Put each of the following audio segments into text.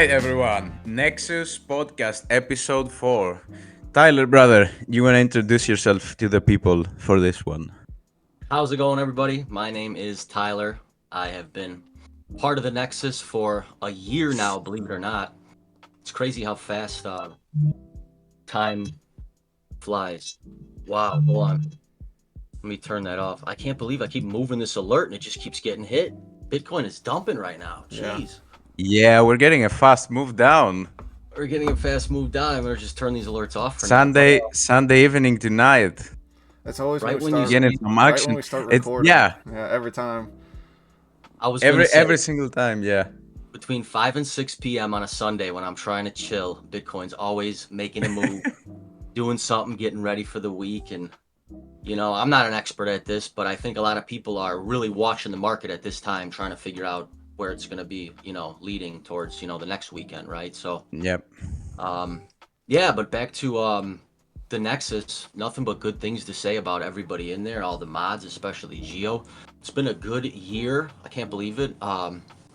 right, everyone. Nexus Podcast Episode 4. Tyler, brother, you want to introduce yourself to the people for this one? How's it going, everybody? My name is Tyler. I have been part of the Nexus for a year now, believe it or not. It's crazy how fast time flies. Wow, hold on. Let me turn that off. I can't believe I keep moving this alert and it just keeps getting hit. Bitcoin is dumping right now. Yeah. Jeez. Yeah, we're getting a fast move down. We're getting a fast move down. I'm going to just turn these alerts off for now. Sunday evening tonight. That's always Right when when we you start. Getting see, some Right when action. we start It's recording. yeah, Every time. I was going to say every single time. Yeah. between 5 and 6 p.m. on a Sunday when I'm trying to chill, Bitcoin's always making a move, doing something, getting ready for the week. And I'm not an expert at this, but I think a lot of people are really watching the market at this time, trying to figure out where it's going to be, leading towards, the next weekend, right? So, Yep. yeah, but back to the Nexus, nothing but good things to say about everybody in there, all the mods, especially Geo. It's been a good year. I can't believe it. I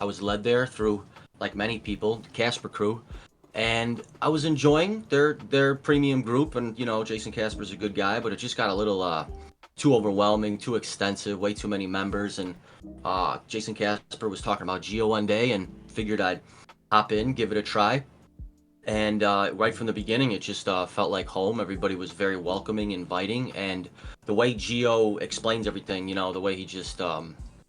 was led there through, like many people, the Casper crew, and I was enjoying their premium group. And Jason Casper's a good guy, but it just got a little too overwhelming, too extensive, way too many members. And Jason Casper was talking about Geo one day, and figured I'd hop in, give it a try. And right from the beginning, it just felt like home. Everybody was very welcoming, inviting, and the way Geo explains everything, the way he just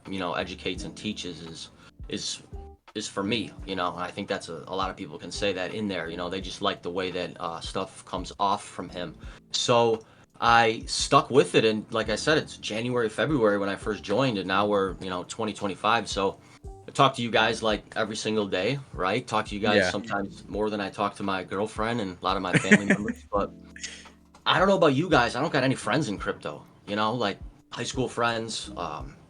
educates and teaches is for me. And I think that's a lot of people can say that in there. They just like the way that stuff comes off from him. So I stuck with it, and like I said, it's January, February when I first joined, and now we're 2025. So I talk to you guys like every single day, right? Talk to you guys Yeah. sometimes more than I talk to my girlfriend and a lot of my family members. But I don't know about you guys. I don't got any friends in crypto, like high school friends,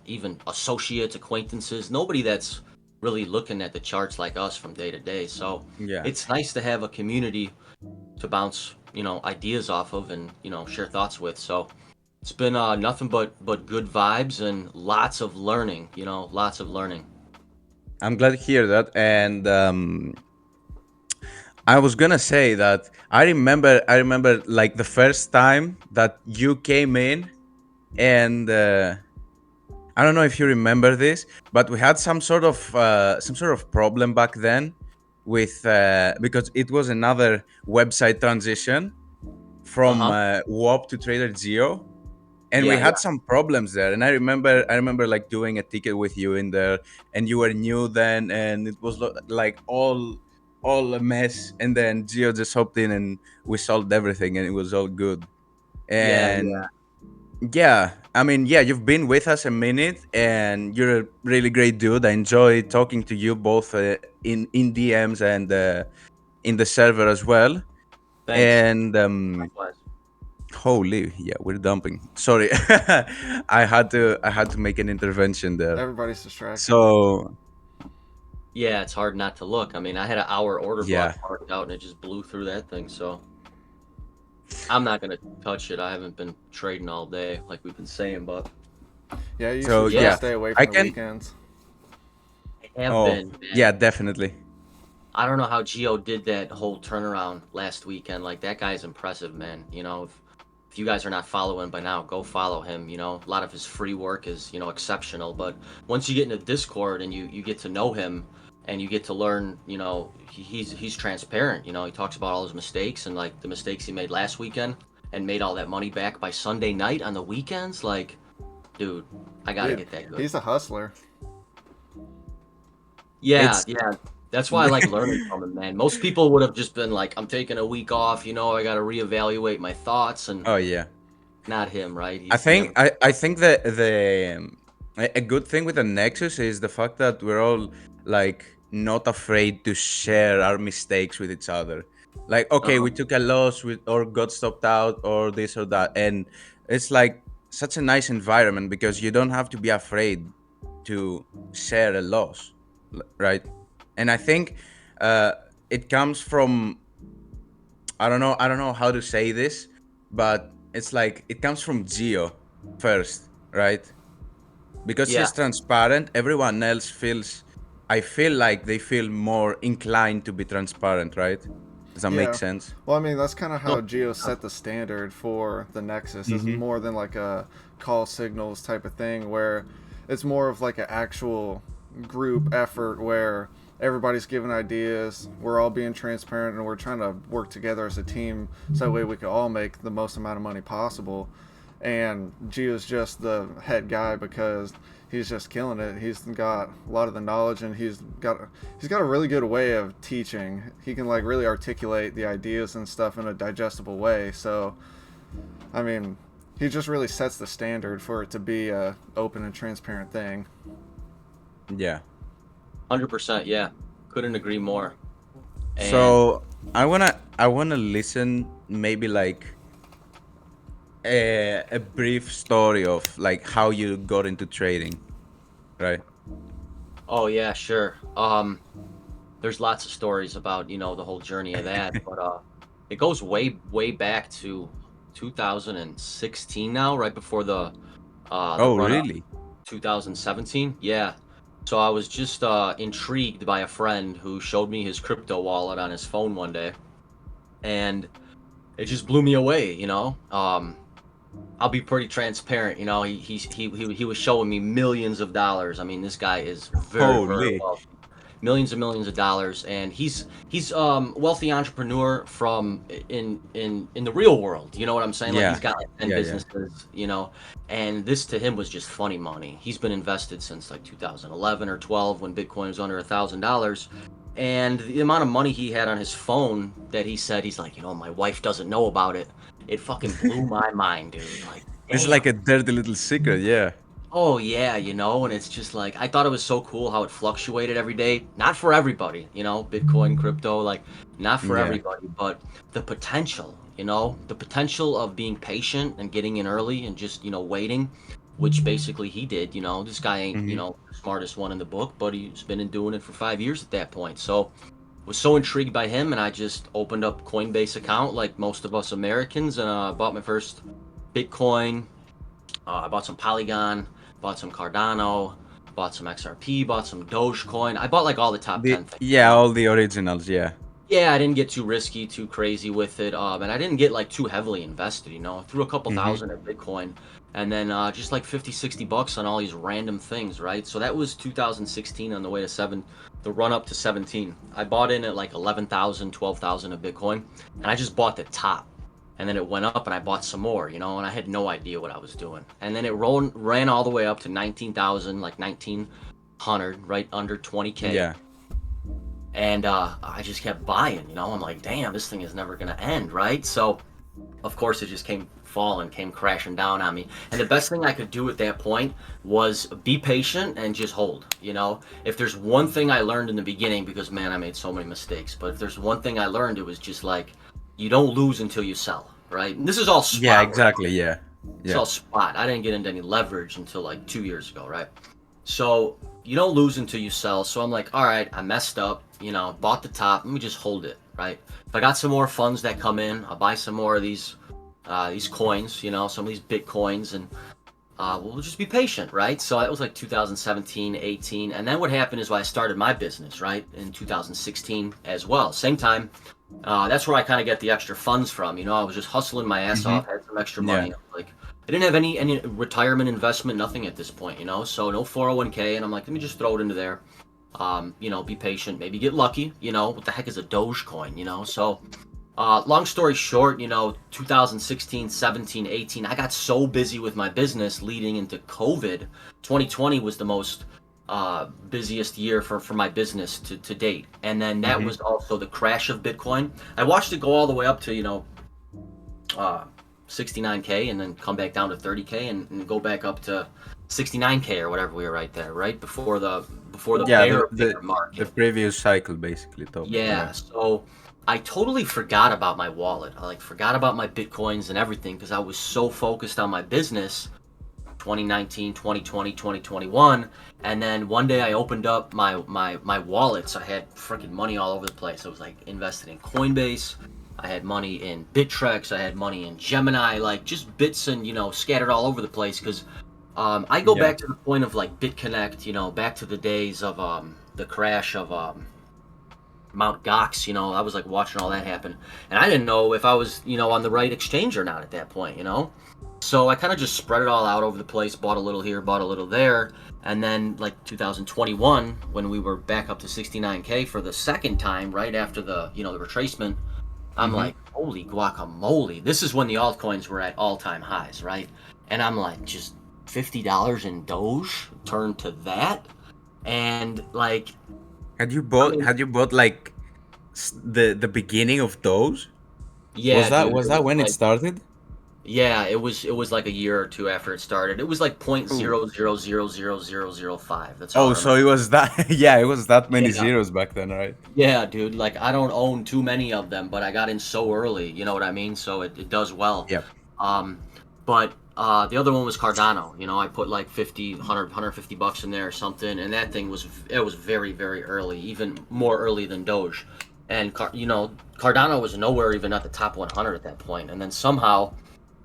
even associates, acquaintances, nobody that's really looking at the charts like us from day to day. So Yeah. it's nice to have a community to bounce, ideas off of and, share thoughts with. So it's been nothing but good vibes and lots of learning, lots of learning. I'm glad to hear that. And I was gonna say that I remember like the first time that you came in, and I don't know if you remember this, but we had some sort of problem back then with because it was another website transition from Uh-huh. WOP to Trader Geo, and we Yeah, had yeah. some problems there. And I remember like doing a ticket with you in there, and you were new then, and it was like all a mess. And then Geo just hopped in, and we solved everything, and it was all good. Yeah, yeah. And yeah, I mean, yeah, you've been with us a minute, and you're a really great dude. I enjoy talking to you both in DMs and in the server as well. Thanks. And Likewise. holy, yeah, we're dumping. Sorry, I had to make an intervention there. Everybody's distracted. So Yeah, it's hard not to look. I mean, I had an hour order yeah, block marked out and it just blew through that thing. So I'm not gonna touch it. I haven't been trading all day like we've been saying, but Yeah, you so should try yeah, to yeah, stay away I from the can. weekends. I have Oh been, yeah, man. definitely. I don't know how Gio did that whole turnaround last weekend. Like that guy's impressive, man. If you guys are not following by now, go follow him. A lot of his free work is, exceptional. But once you get into Discord and you get to know him and you get to learn, he's transparent. He talks about all his mistakes and like the mistakes he made last weekend and made all that money back by Sunday night on the weekends. Like, dude, I gotta Dude, get that good. he's a hustler. Yeah, It's yeah. That's why I like learning from him, man. Most people would have just been like, I'm taking a week off, I got to reevaluate my thoughts, and oh yeah. not him, right? I He think never. I think that a good thing with the Nexus is the fact that we're all like not afraid to share our mistakes with each other. Like, okay, we Um, took a loss or got stopped out or this or that, and it's like such a nice environment because you don't have to be afraid to share a loss, right? And I think uh, it comes from I don't know how to say this, but it's like it comes from Geo first, right? Because yeah, he's transparent, everyone else feels I feel like they feel more inclined to be transparent, right? Does that make Yeah. sense? Well, I mean, that's kind of No, how Geo set the standard for the Nexus. Is Mm-hmm. more than like a call signals type of thing, where it's more of like an actual group effort where everybody's giving ideas, we're all being transparent, and we're trying to work together as a team so that way we can all make the most amount of money possible. And Gio's just the head guy because he's just killing it. He's got a lot of the knowledge, and he's got a really good way of teaching. He can like really articulate the ideas and stuff in a digestible way. So, I mean, he just really sets the standard for it to be a open and transparent thing. Yeah. 100%. Yeah, couldn't agree more. And So I wanna listen maybe like a brief story of like how you got into trading, right? oh yeah, sure. There's lots of stories about the whole journey of that, but it goes way back to 2016 now, right before the Oh, run up really? 2017. Yeah. So I was just intrigued by a friend who showed me his crypto wallet on his phone one day, and it just blew me away. I'll be pretty transparent. He was showing me millions of dollars. I mean, this guy is very Holy. wealthy, millions and millions of dollars, and he's wealthy entrepreneur from in the real world. You know what I'm saying? Like he's Yeah. got like 10 Yeah, yeah. businesses. And this to him was just funny money. He's been invested since like 2011 or 12 when Bitcoin was under $1,000. And the amount of money he had on his phone that he said he's like, my wife doesn't know about it. It fucking blew my mind, dude. Like, It's damn. like a dirty little secret, yeah. Oh yeah, and it's just like I thought it was so cool how it fluctuated every day. Not for everybody, Bitcoin, crypto, like not for Yeah. everybody, but the potential of being patient and getting in early and just, waiting, which basically he did. This guy ain't, Mm-hmm. the smartest one in the book, but he's been doing it for 5 years at that point. So was so intrigued by him, and I just opened up Coinbase account like most of us Americans, and bought my first Bitcoin. I bought some Polygon, bought some Cardano, bought some XRP, bought some Dogecoin. I bought like all the top 10 things. Yeah, all the originals, yeah. Yeah, I didn't get too risky, too crazy with it, and I didn't get like too heavily invested. I threw a couple Mm-hmm. thousand at Bitcoin, and then just like 50, 60 bucks on all these random things, right? So that was 2016 on the way to the run up to 17. I bought in at like 11,000, 12,000 of Bitcoin, and I just bought the top. And then it went up, and I bought some more, and I had no idea what I was doing. And then it ran all the way up to 19,000, like 1,900, right under 20K. Yeah. And I just kept buying. I'm like, damn, this thing is never gonna end, right? So, of course, it just came crashing down on me. And the best thing I could do at that point was be patient and just hold. If there's one thing I learned in the beginning, because man, I made so many mistakes, but if there's one thing I learned, it was just like, you don't lose until you sell, right? And this is all spot. Yeah, exactly, yeah. It's all spot. I didn't get into any leverage until like 2 years ago, right? So you don't lose until you sell. So I'm like, all right, I messed up, bought the top. Let me just hold it, right? If I got some more funds that come in, I'll buy some more of these coins, some of these Bitcoins, and we'll just be patient, right? So it was like 2017, 18. And then what happened is when I started my business, right, in 2016 as well. Same time. That's where I kind of get the extra funds from. I was just hustling my ass off, had some extra money. Yeah. Like, I didn't have any retirement investment, nothing at this point, so no 401k. And I'm like, let me just throw it into there. Be patient, maybe get lucky. What the heck is a Dogecoin? So, long story short, 2016, 17, 18, I got so busy with my business leading into COVID. 2020 was the most busiest year for my business to date, and then that was also the crash of Bitcoin. I watched it go all the way up to 69k, and then come back down to 30k, and go back up to 69k or whatever we were right there, right before the Yeah, bear market. the previous cycle basically top. Yeah, so I totally forgot about my wallet. I forgot about my Bitcoins and everything because I was so focused on my business. 2019, 2020, 2021, and then one day I opened up my wallets. I had freaking money all over the place. I was like invested in Coinbase. I had money in Bittrex. I had money in Gemini, like just bits and scattered all over the place because I go Yeah. back to the point of like BitConnect, back to the days of the crash of Mount Gox. I was like watching all that happen, and I didn't know if I was on the right exchange or not at that point. So I kind of just spread it all out over the place, bought a little here, bought a little there, and then like 2021, when we were back up to 69K for the second time, right after the retracement, I'm Mm-hmm. like, holy guacamole! This is when the altcoins were at all-time highs, right? And I'm like, just $50 in Doge turned to that, and like, I mean, Had you bought like the beginning of those? yeah, dude, Was it that was when it like. started? Yeah, it was like a year or two after it started. It was like point Oh. zero zero zero zero zero zero five. That's all I Oh, so remember. it was that. Yeah, it was that many Yeah, zeros back then, right? yeah, dude. Like I don't own too many of them, but I got in so early. You know what I mean? So it does well. Yeah. Um, but the other one was Cardano. I put like 50, 100, $150 in there or something, and that thing was very very early, even more early than Doge. And Cardano was nowhere even at the top 100 at that point, and then somehow.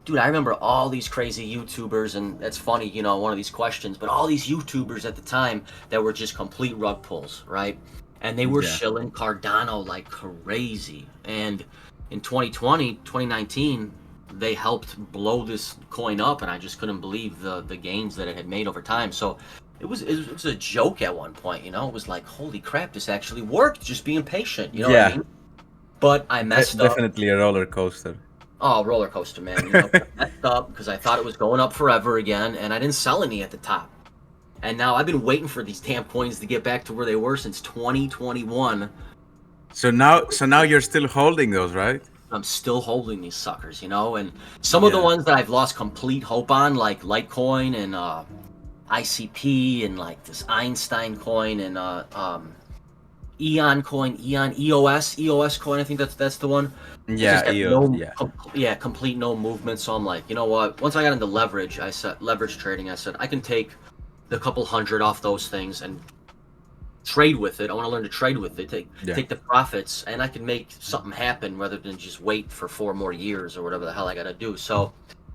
Dude, I remember all these crazy YouTubers, and that's funny, one of these questions, but all these YouTubers at the time that were just complete rug pulls, right? And they were Yeah. shilling Cardano like crazy. And in 2020, 2019, they helped blow this coin up, and I just couldn't believe the gains that it had made over time. So it was a joke at one point, It was like, holy crap, this actually worked, just being patient, you know what I Yeah. mean? But I messed up. Definitely a roller coaster. Oh, roller coaster, man. I messed up because I thought it was going up forever again, and I didn't sell any at the top. And now I've been waiting for these damn coins to get back to where they were since 2021. So now you're still holding those, right? I'm still holding these suckers. And some of the Yeah. ones that I've lost complete hope on, like Litecoin and ICP and like this Einstein coin and Eon coin, EOS coin. I think that's the one. It just Yeah, had EOS. no, Yeah. complete no movement. So I'm like, you know what? Once I got into leverage trading. I said I can take the couple hundred off those things and trade with it. I want to learn to trade with it. Take Yeah. take the profits, and I can make something happen rather than just wait for 4 more years or whatever the hell I got to do. So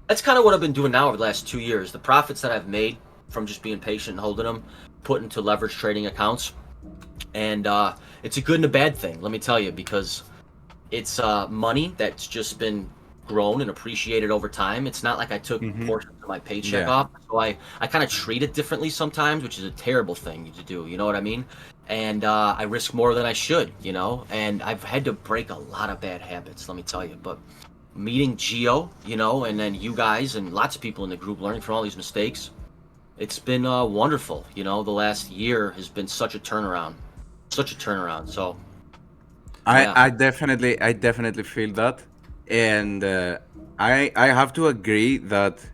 that's kind of what I've been doing now over the last 2 years. The profits that I've made from just being patient and holding them, put into leverage trading accounts, and it's a good and a bad thing. Let me tell you, because it's money that's just been grown and appreciated over time. It's not like I took Mm-hmm. portions of my paycheck Yeah. off. So I kind of treat it differently sometimes, which is a terrible thing to do. You know what I mean? And I risk more than I should. And I've had to break a lot of bad habits, let me tell you. But meeting Geo, and then you guys and lots of people in the group learning from all these mistakes, it's been wonderful. The last year has been such a turnaround. Such a turnaround. So, yeah. I definitely feel that, and I have to agree that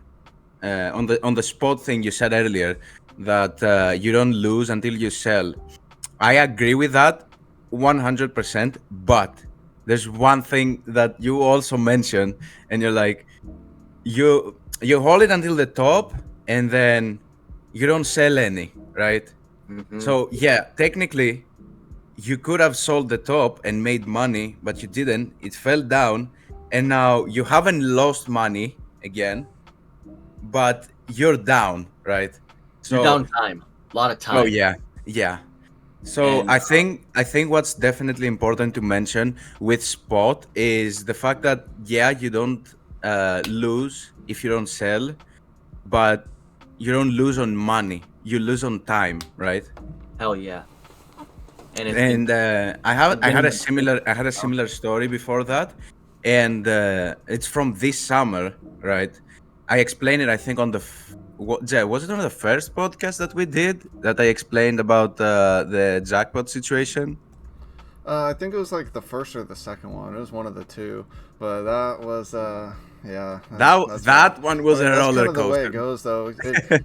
on the spot thing you said earlier, that you don't lose until you sell. I agree with that 100%. But there's one thing that you also mentioned, and you're like, you hold it until the top, and then you don't sell any, right? Hmm. So yeah, technically you could have sold the top and made money, but you didn't. It fell down, and now you haven't lost money again, but you're down, right? You're So, down time. A lot of oh time. yeah, yeah. So And I think what's definitely important to mention with spot is the fact that yeah, you don't lose if you don't sell, but you don't lose on money. You lose on time, right? hell yeah. And And and winning the game. I had a similar story before that, and it's from this summer, right? I explained it, I think, on the yeah, was it on the first podcast that we did that I explained about the jackpot situation? I think it was like the first or the second one. It was one of the two, but that was yeah, that's right. That one was But a that's kind roller of the way it coaster. goes, though.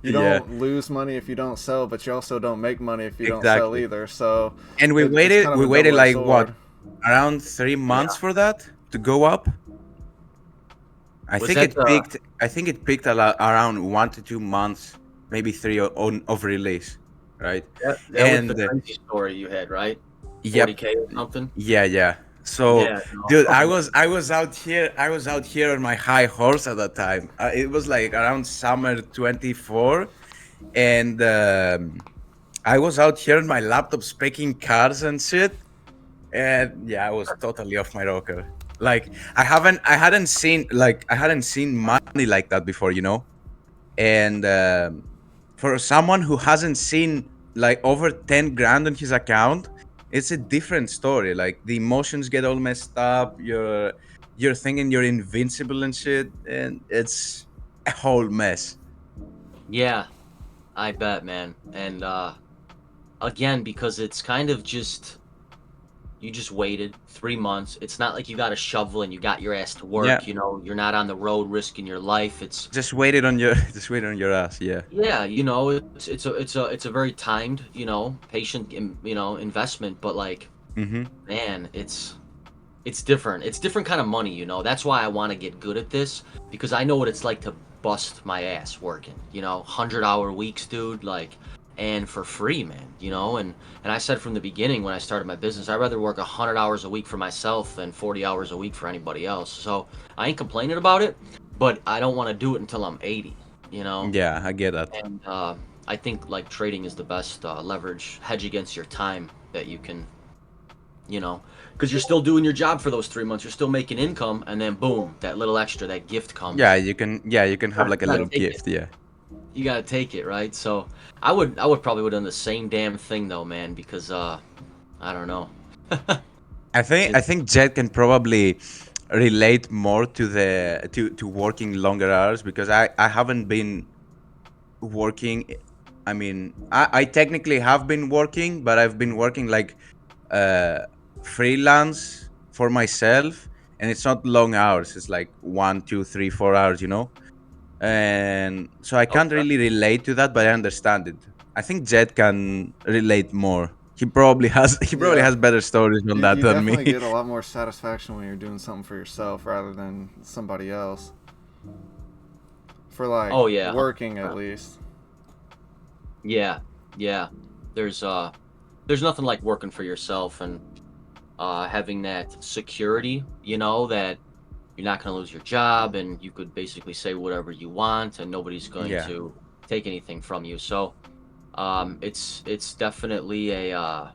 You Yeah, don't lose money if you don't sell, but you also don't make money if you don't sell exactly. either. So And it's kind of we a waited double-edged like what, sword. around 3 months Yeah. for that to go up. Was that I think it peaked around 1 to 2 months, maybe three of release, right? that was the And crazy story you had, right? yep, 40K or something? yeah, yeah. So, Yeah, dude, no. I was out here on my high horse at that time. It was like around summer 24, and I was out here on my laptop speaking cars and shit. And yeah, I was totally off my rocker. Like I hadn't seen money like that before, you know. And for someone who hasn't seen like over 10 grand on his account, it's a different story. Like the emotions get all messed up. You're thinking you're invincible and shit, and it's a whole mess. Yeah, I bet, man. And again, because it's kind of just you just waited 3 months. It's not like you got a shovel and you got your ass to Yeah, work. You're not on the road risking your life. It's just waited on your just waited on your ass. Yeah. yeah, it's a very timed, patient, investment. But like, Mm-hmm. man, it's different. It's different kind of money. That's why I want to get good at this because I know what it's like to bust my ass working. 100-hour weeks, dude. Like, and for free, man. And I said from the beginning when I started my business, I'd rather work 100 hours a week for myself than 40 hours a week for anybody else. So I ain't complaining about it, but I don't want to do it until I'm 80. You know, Yeah, I get that. and I think like trading is the best leverage hedge against your time that you can because you're still doing your job for those 3 months. You're still making income, and then boom, that little extra, that gift Yeah, comes. you can. Yeah, you can have like a You gotta little take it. gift. Yeah. You gotta take it, right? So I would probably would have done the same damn thing though, man, because I don't know. I It, think Jet can probably relate more to the to working longer hours because I haven't been working. I mean, I technically have been working, but I've been working like uh freelance for myself, and it's not long hours. It's like 1, 2, 3, 4 hours, you know. And so I can't okay. really relate to that, but I understand it. I think Jet can relate more. He probably has he probably Yeah. has better stories on that You than me. definitely get a lot more satisfaction when you're doing something for yourself rather than somebody else. For like Oh yeah, working at 100%. least. Yeah, yeah. There's there's nothing like working for yourself and having that security. That you're not going to lose your job and you could basically say whatever you want and nobody's going Yeah, to take anything from you. So it's definitely a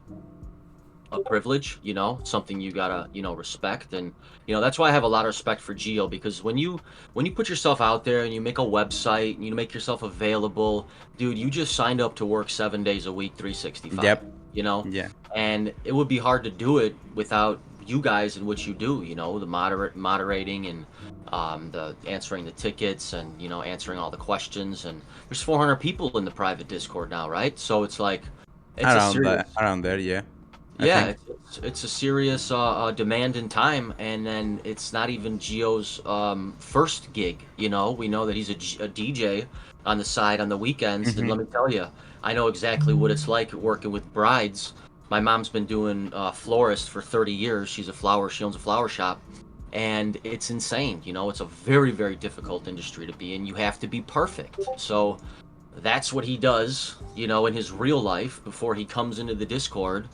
privilege, something you gotta respect. And that's why I have a lot of respect for Geo, because when you put yourself out there and you make a website and you make yourself available, dude, you just signed up to work 7 days a week, 365. yep, you know yeah. and it would be hard to do it without you guys and what you do, the moderating and the answering the tickets and answering all the questions. And there's 400 people in the private Discord now, right? So it's like it's a serious. Around there, yeah. I Yeah, think. it's a serious demand in time, and then it's not even Gio's first gig. We know that he's a DJ on the side on the weekends, and Hmm. let me tell you, I know exactly what it's like working with brides. My mom's been doing florist for 30 years. She owns a flower shop, and it's insane. It's a very, very difficult industry to be in. You have to be perfect. So that's what he does, in his real life before he comes into the Discord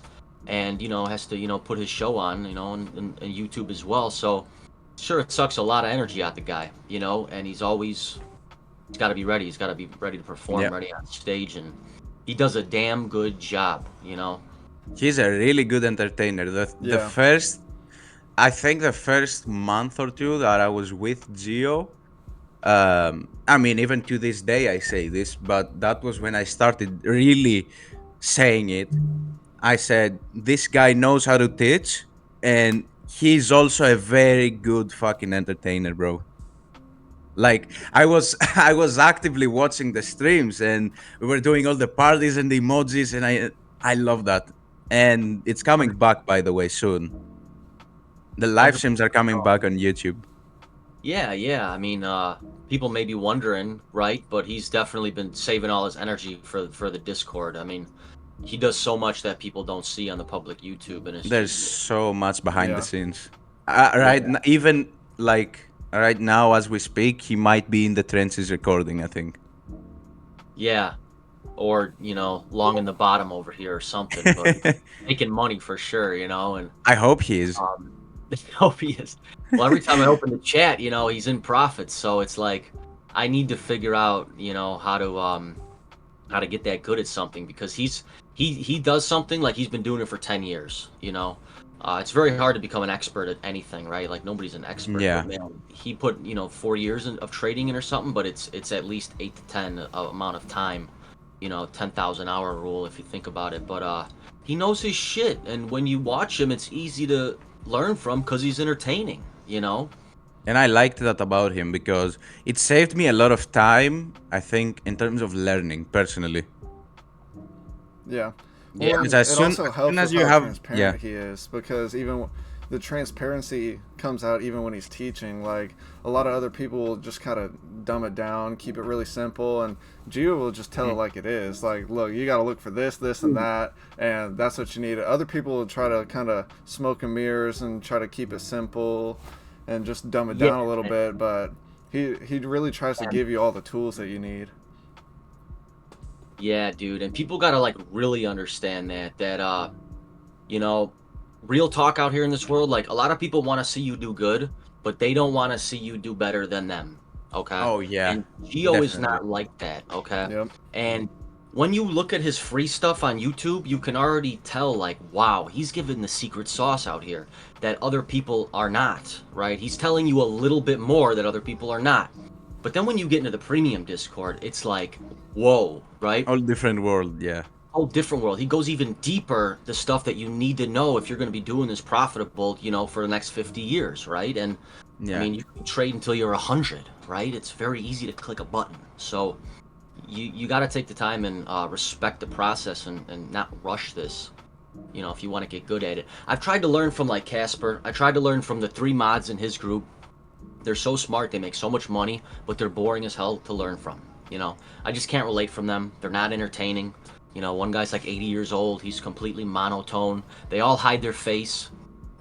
and has to put his show on, and YouTube as well. So sure, it sucks a lot of energy out the guy, and he's got to be ready. He's got to be ready to perform, Yeah, ready on stage, and he does a damn good job. he's a really good entertainer. The Yeah. first, I think, the first month or two that I was with Geo. I mean, even to this day, I say this, but that was when I started really saying it. I said, this guy knows how to teach, and he's also a very good fucking entertainer, bro. Like I was actively watching the streams, and we were doing all the parties and the emojis, and I love that. And it's coming back, by the way, soon. The live streams are 100%. coming back on YouTube. Yeah, yeah. I mean, people may be wondering, right? But he's definitely been saving all his energy for the Discord. I mean, he does so much that people don't see on the public YouTube, and it's There's just so much behind the Yeah. scenes. yeah, Even like right now as we speak, he might be in the trenches recording, I think. yeah. Or long in the bottom over here or something. But he's making money for sure. And I hope he is. Oh, he is. Well, every time I open the chat, he's in profits, so it's like I need to figure out, how to get that good at something because he does something like he's been doing it for 10 years. It's very hard to become an expert at anything, right? Like nobody's an expert, but Yeah. man, he put 4 years of trading in or something, but it's at least 8 to 10 amount of time, 10,000 hour rule if you think about it. But he knows his shit, and when you watch him, it's easy to learn from because he's entertaining. And I liked that about him because it saved me a lot of time, I think, in terms of learning personally. Yeah. Yeah, Well, Because and it also as soon helps as with you how have, yeah, transparent he is because even the transparency comes out even when he's teaching. Like a lot of other people will just kind of dumb it down, keep it really simple, and Gio will just tell it mhm, like it is. Like, look, you got to look for this, this, and that, and that's what you need. Other people will try to kind of smoke and mirrors and try to keep it simple and just dumb it yeah, down a little man. bit, but he really tries to give you all the tools that you need. Yeah, dude, and people gotta like really understand that you know, real talk out here in this world, like a lot of people want to see you do good, but they don't want to see you do better than them. Okay. oh yeah, And Geo is definitely. not like that. Okay. Yep. And when you look at his free stuff on YouTube, you can already tell, like, wow, he's giving the secret sauce out here that other people are not, right? He's telling you a little bit more that other people are not. But then when you get into the premium Discord, it's like, whoa, right? All different world, yeah, Whole different world. He goes even deeper, the stuff that you need to know if you're going to be doing this profitable, for the next 50 years, right? And I yeah. mean, you can trade until you're 100, right? It's very easy to click a button. So you got to take the time and respect the process and not rush this, if you want to get good at it. I've tried to learn from like Casper. I tried to learn from the three mods in his group. They're so smart, they make so much money, but they're boring as hell to learn from. I just can't relate from them. They're not entertaining. One guy's like 80 years old. He's completely monotone. They all hide their face.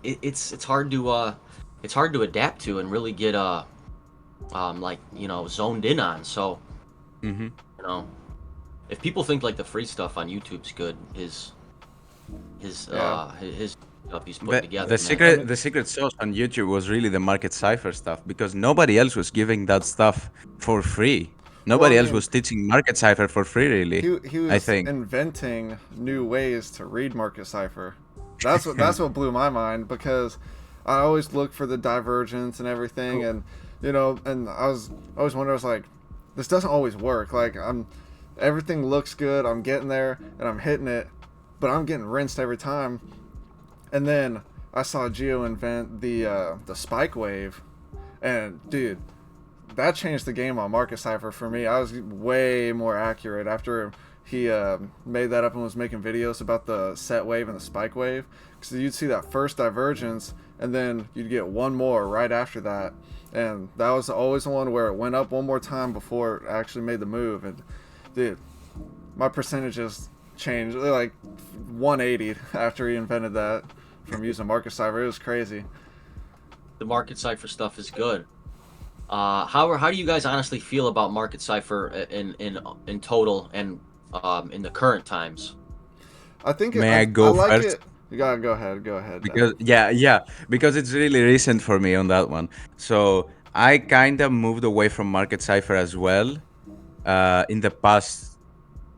It's hard to adapt to and really get like zoned in on. So Hmm. you know if people think like the free stuff on YouTube's good, his Yeah. uh his stuff he's putting The together, the man. I secret mean, the secret sauce on YouTube was really the market cipher stuff because nobody else was giving that stuff for free. well, I Nobody else mean, was teaching market cipher for free, really. he I was think. inventing new ways to read market cipher. That's what blew my mind because I always look for the divergence and everything, and and I was wondering, I was like, this doesn't always work. Like everything looks good, I'm getting there and I'm hitting it, but I'm getting rinsed every time. And then I saw Geo invent the spike wave, and dude, that changed the game on Market Cipher for me. I was way more accurate after he made that up and was making videos about the set wave and the spike wave. Because you'd see that first divergence, and then you'd get one more right after that. And that was always the one where it went up one more time before it actually made the move. And dude, my percentages changed like 180 after he invented that from using Market Cipher. It was crazy. The market cipher stuff is good. How do you guys honestly feel about market cipher in total and in the current times? I think May I I go like first? it. You gotta go ahead. Go ahead, Dan. Because yeah, because it's really recent for me on that one. So I kind of moved away from market cipher as well in the past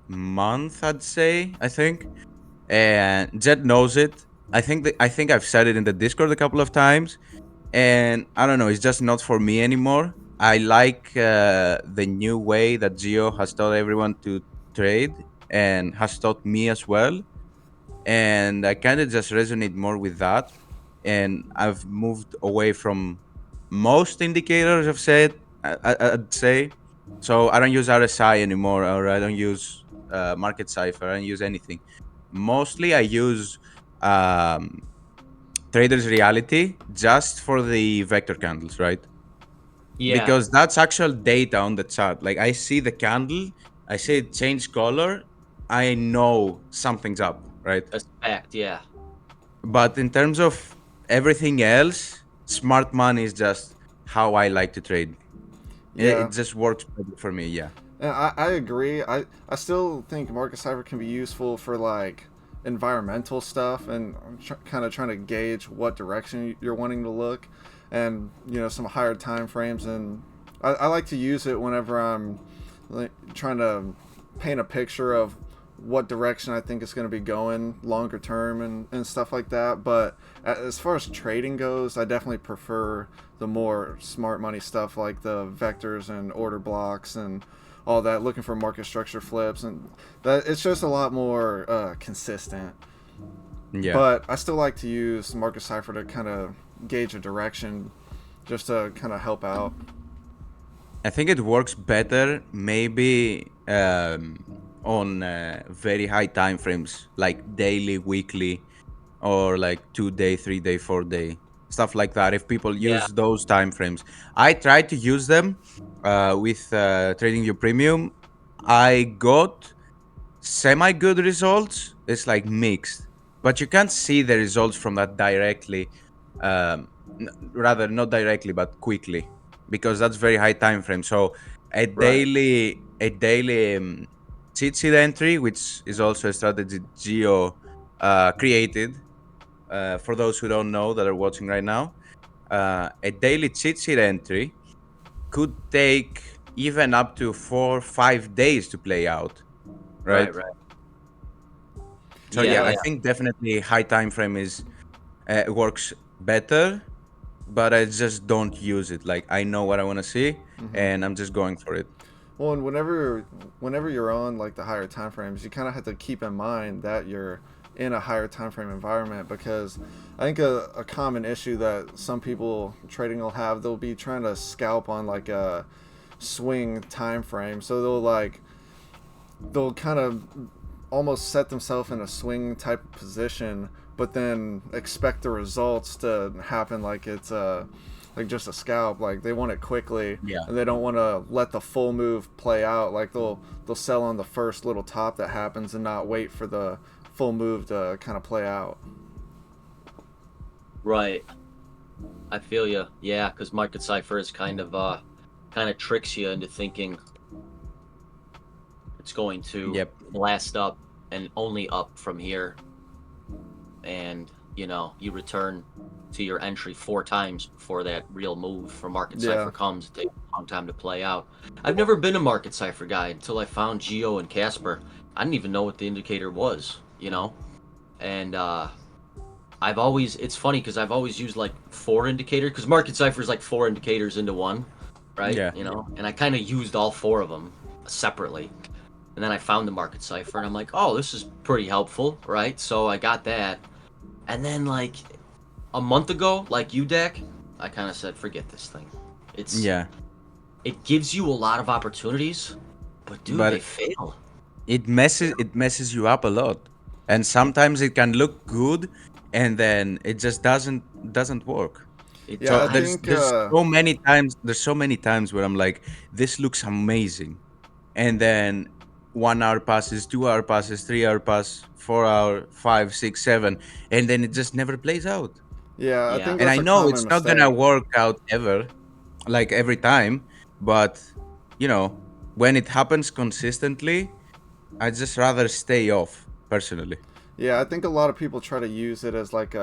month, I'd say. I think, and Jed knows it. I think I've said it in the Discord a couple of times, and I don't know. It's just not for me anymore. I like the new way that Geo has taught everyone to trade and has taught me as well, and I kind of just resonate more with that. And I've moved away from most indicators. I've said I'd say, so I don't use RSI anymore, or I don't use Market Cipher. I don't use anything. Mostly, I use um, Trader's Reality just for the vector candles, right? Yeah, Because that's actual data on the chart. Like I see the candle, I see it change color, I know something's up, right? that's fact. Yeah. But in terms of everything else, smart money is just how I like to trade. It Yeah, just works better for me. Yeah. and I agree. I still think Market Cipher can be useful for like environmental stuff and kind of trying to gauge what direction you're wanting to look, and some higher time frames. And I like to use it whenever I'm like trying to paint a picture of what direction I think it's going to be going longer term and stuff like that. But as far as trading goes, I definitely prefer the more smart money stuff like the vectors and order blocks and all that, looking for market structure flips, and that it's just a lot more consistent. Yeah. But I still like to use Market Cipher to kind of gauge a direction, just to kind of help out. I think it works better maybe on very high time frames like daily, weekly, or like 2 day, 3 day, 4 day, stuff like that. If people Yeah. use those time frames, I try to use them with Trading View Premium. I got semi good results. It's like mixed, but you can't see the results from that directly. Rather, not directly, but quickly, because that's very high time frame. So Right. a daily cheat sheet entry, which is also a strategy Geo created. For those who don't know that are watching right now, a daily cheat sheet entry could take even up to 4 or 5 days to play out, right? Right. Right. So Yeah. yeah, I Yeah. think definitely high time frame is works better, but I just don't use it. Like I know what I want to see, Hmm. and I'm just going for it. Well, and whenever you're on like the higher time frames, you kind of have to keep in mind that you're in a higher time frame environment, because I think a common issue that some people trading will have, they'll be trying to scalp on like a swing time frame. So they'll kind of almost set themselves in a swing type of position, but then expect the results to happen like it's like just a scalp. Like they want it quickly, Yeah, and they don't want to let the full move play out. Like they'll sell on the first little top that happens and not wait for the full move to kind of play out. Right. I feel you. Yeah, because market cipher is kind of tricks you into thinking it's going to yep, blast up and only up from here, and you return to your entry 4 times before that real move from market Yeah. cipher comes. It takes a long time to play out. I've never been a market cipher guy until I found Geo and Casper. I didn't even know what the indicator was. And I've always, it's funny because I've always used like 4 indicator, because market cipher is like 4 indicators into one, right? yeah, And I kind of used all 4 of them separately. And then I found the market cipher and I'm like, oh, this is pretty helpful, right? So I got that. And then like a month ago, like you, Dak, I kind of said, forget this thing. It's yeah. it gives you a lot of opportunities, but dude, they But fail. it messes you up a lot, and sometimes it can look good, and then it just doesn't work. It Yeah, So I does. think there's so many times where I'm like, this looks amazing, and then 1 hour passes, 2 hour passes, 3 hour pass, 4 hour, 5, 6, 7, and then it just never plays out. yeah, I Yeah. think And that's I a know common it's not gonna mistake. work out ever, like every time, but when it happens consistently, I just rather stay off personally. Yeah, I think a lot of people try to use it as like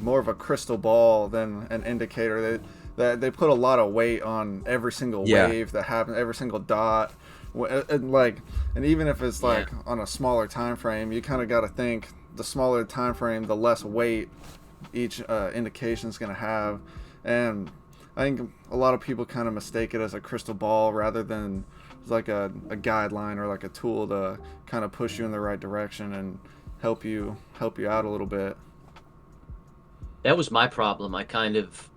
more of a crystal ball than an indicator. They put a lot of weight on every single Yeah, wave that happens, every single dot, and even if it's Yeah. like on a smaller time frame, you kind of got to think the smaller the time frame, the less weight each indication is going to have. And I think a lot of people kind of mistake it as a crystal ball rather than like a guideline or like a tool to kind of push you in the right direction and help you out a little bit. That was my problem. I kind of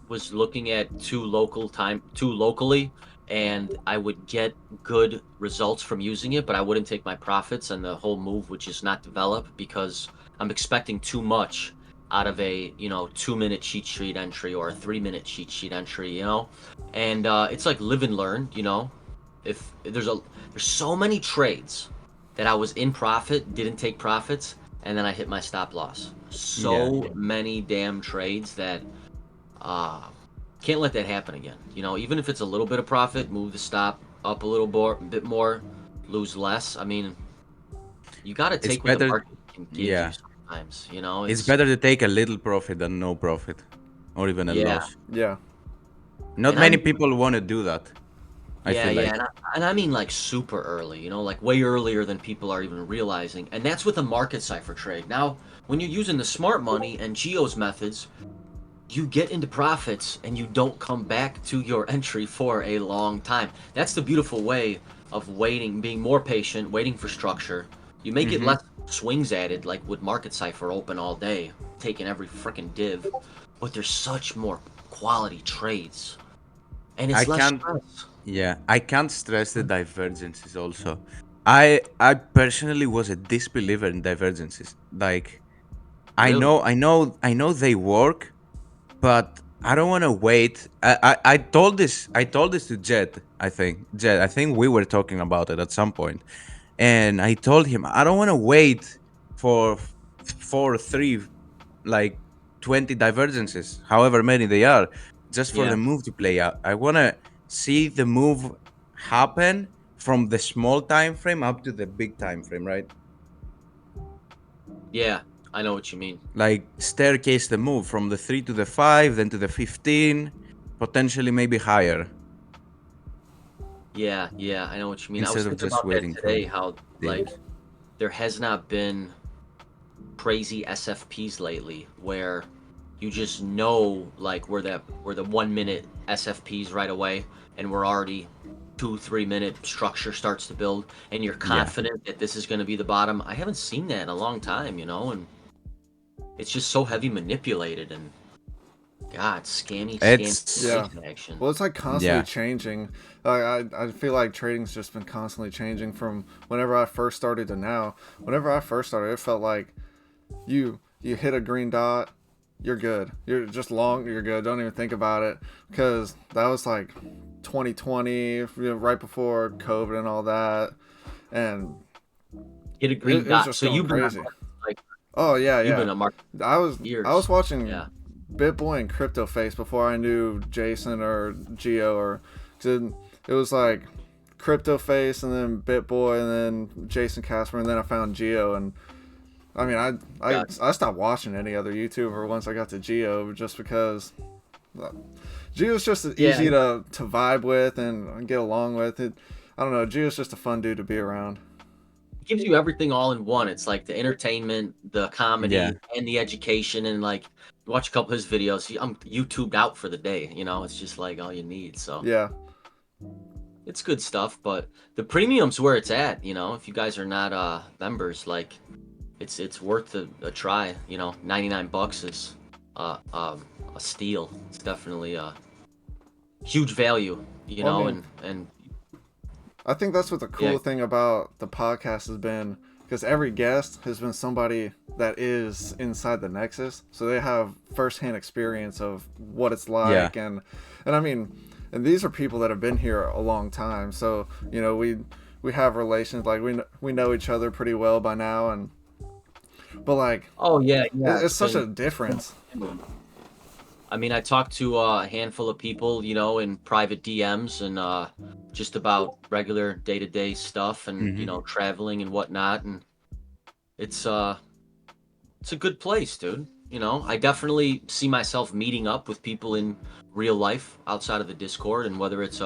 was looking at too locally, and I would get good results from using it, but I wouldn't take my profits, and the whole move would just not develop because I'm expecting too much out of a 2-minute cheat sheet entry or a 3-minute cheat sheet entry. And it's like live and learn. If there's so many trades that I was in profit, didn't take profits, and then I hit my stop loss. yeah, So many damn trades that uh, can't let that happen again. Even if it's a little bit of profit, move the stop up a little bit more, lose less. I mean, You got to It's take what the better. market can give you Yeah, sometimes. You know, it's it's better to take a little profit than no profit, or even a yeah, loss. Yeah. Not and I many mean people want to do that. I yeah, feel yeah, like. and I mean like super early. You know, like way earlier than people are even realizing, and that's with a market cipher trade. Now, when you're using the smart money and Geo's methods, you get into profits and you don't come back to your entry for a long time. That's the beautiful way of waiting, being more patient, waiting for structure. You may get Hmm. less swings added, like with Market Cipher open all day, taking every freaking div, but there's such more quality trades, and I it's less can't. stress. Yeah, I can't stress the divergences. Also, I personally was a disbeliever in divergences. Like, Really? I know they work, but I don't want to wait. I told this. I told this to Jed. I think we were talking about it at some point, and I told him I don't want to wait for three, like 20 divergences, however many they are, just for Yeah, the move to play out. I want to see the move happen from the small time frame up to the big time frame, right? yeah, I know what you mean. Like staircase the move from the 3 to the 5, then to the 15, potentially maybe higher, Yeah, yeah, I know what you mean. I was instead of thinking just about that waiting for today, how like dips. there has not been crazy SFPs lately where you just know like where the 1 minute SFPs right away and we're already 2 3 minute structure starts to build and you're Yeah. confident that this is going to be the bottom. I haven't seen that in a long time, you know, and it's just so heavy manipulated and God, It's Yeah. scammy action. Well, it's like constantly yeah. changing. I feel like trading's just been constantly changing from whenever I first started to now. Whenever I first started, it felt like you hit a green dot, you're good. You're just long, you're good. Don't even think about it, because that was like 2020, right before COVID and all that, and Hit a green it was dot. just So going you've been on crazy. like Oh yeah, you've yeah. been on market I was years. watching Yeah. BitBoy and Crypto Face before I knew Jason or Geo, or 'cause it was like Crypto Face and then BitBoy and then Jason Casper, and then I found Geo. And I mean, God. I stopped watching any other YouTuber once I got to Geo, just because Geo's just Yeah, easy to vibe with and get along with. It I don't know, Geo's just a fun dude to be around. it gives you everything all in one. It's like the entertainment, the Yeah. comedy, and the education. And like, watch a couple of his videos. I'm YouTubed out for the day. You know, it's just like all you need. So Yeah. it's good stuff. But the premium's where it's at. You know, if you guys are not members, like it's worth a try. You know, $99 is a steal. It's definitely a huge value. You Well, I know, mean, and I think that's what the yeah, cool thing about the podcast has been, because every guest has been somebody that is inside the Nexus, so they have firsthand experience of what it's Yeah. like, and I mean, and these are people that have been here a long time, so we have relations, like we know each other pretty well by now, and but like oh yeah, yeah. it's such a difference. I mean, I talked to a handful of people, you know, in private DMs and just about regular day-to-day stuff and, you Hmm. know, traveling and whatnot. And it's uh it's a good place, dude. You know, I definitely see myself meeting up with people in real life outside of the Discord and whether it's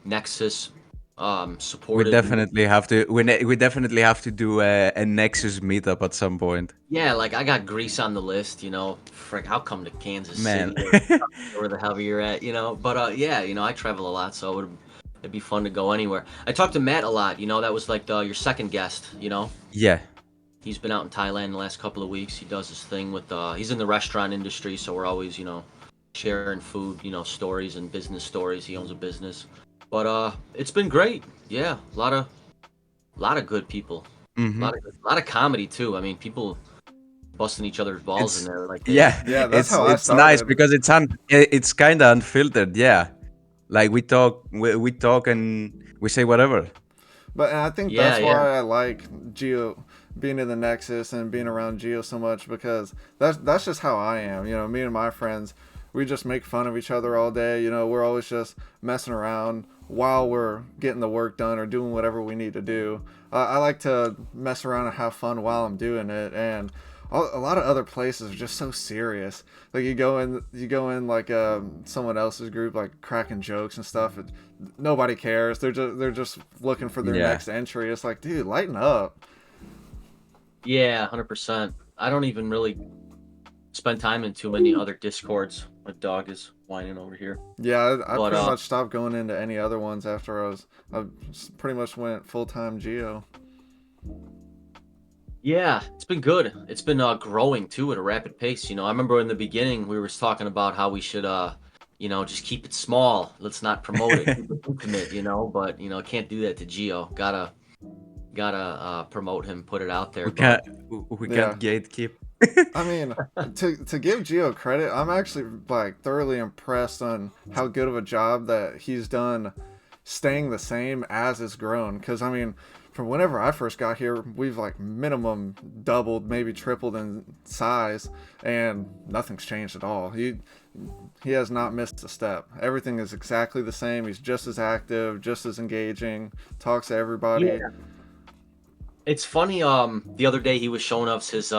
Nexus We supported. definitely have to. We definitely have to do a Nexus meetup at some point, Yeah, like I got Greece on the list, you know. Frick, I'll come to Kansas man. City or where the hell you're at, you know. But yeah, you know, I travel a lot, so it'd be fun to go anywhere. I talked to Matt a lot, you know. That was like your second guest, you know. Yeah. He's been out in Thailand the last couple of weeks. He does his thing with he's in the restaurant industry, so we're always, you know, sharing food, you know, stories and business stories. He owns a business. But it's been great. Yeah, a lot of good people. Hmm. A lot of comedy too. I mean, people busting each other's balls in It's there like they yeah. Yeah, that's It's how I it's nice started. because it's kind of unfiltered. Yeah. Like we talk and we say whatever. But I think yeah, that's yeah. why I like Geo, being in the Nexus and being around Geo so much, because that's just how I am. Me and my friends, we just make fun of each other all day. We're always just messing around. while we're getting the work done or doing whatever we need to do. I like to mess around and have fun while I'm doing it, and a lot of other places are just so serious. Like you go in like someone else's group, like cracking jokes and stuff. Nobody cares. They're just looking for their Yeah. next entry. It's like, dude, lighten up. Yeah, 100%. I don't even really spend time in too many other discords. My dog is whining over here. Yeah, I But pretty much stopped going into any other ones after I pretty much went full time geo. yeah, it's been good. It's been growing too at a rapid pace. I remember in the beginning we were talking about how we should just keep it small. Let's not promote it. Keep it intimate, but can't do that to Geo. Gotta promote him, put it out there. we But can't we Yeah, can't gatekeep. I mean, to give Geo credit, I'm actually like thoroughly impressed on how good of a job that he's done staying the same as it's grown. Because I mean, from whenever I first got here, we've like minimum doubled, maybe tripled in size, and nothing's changed at all. He has not missed a step. Everything is exactly the same. He's just as active, just as engaging, talks to everybody. yeah, it's funny. The other day he was showing us his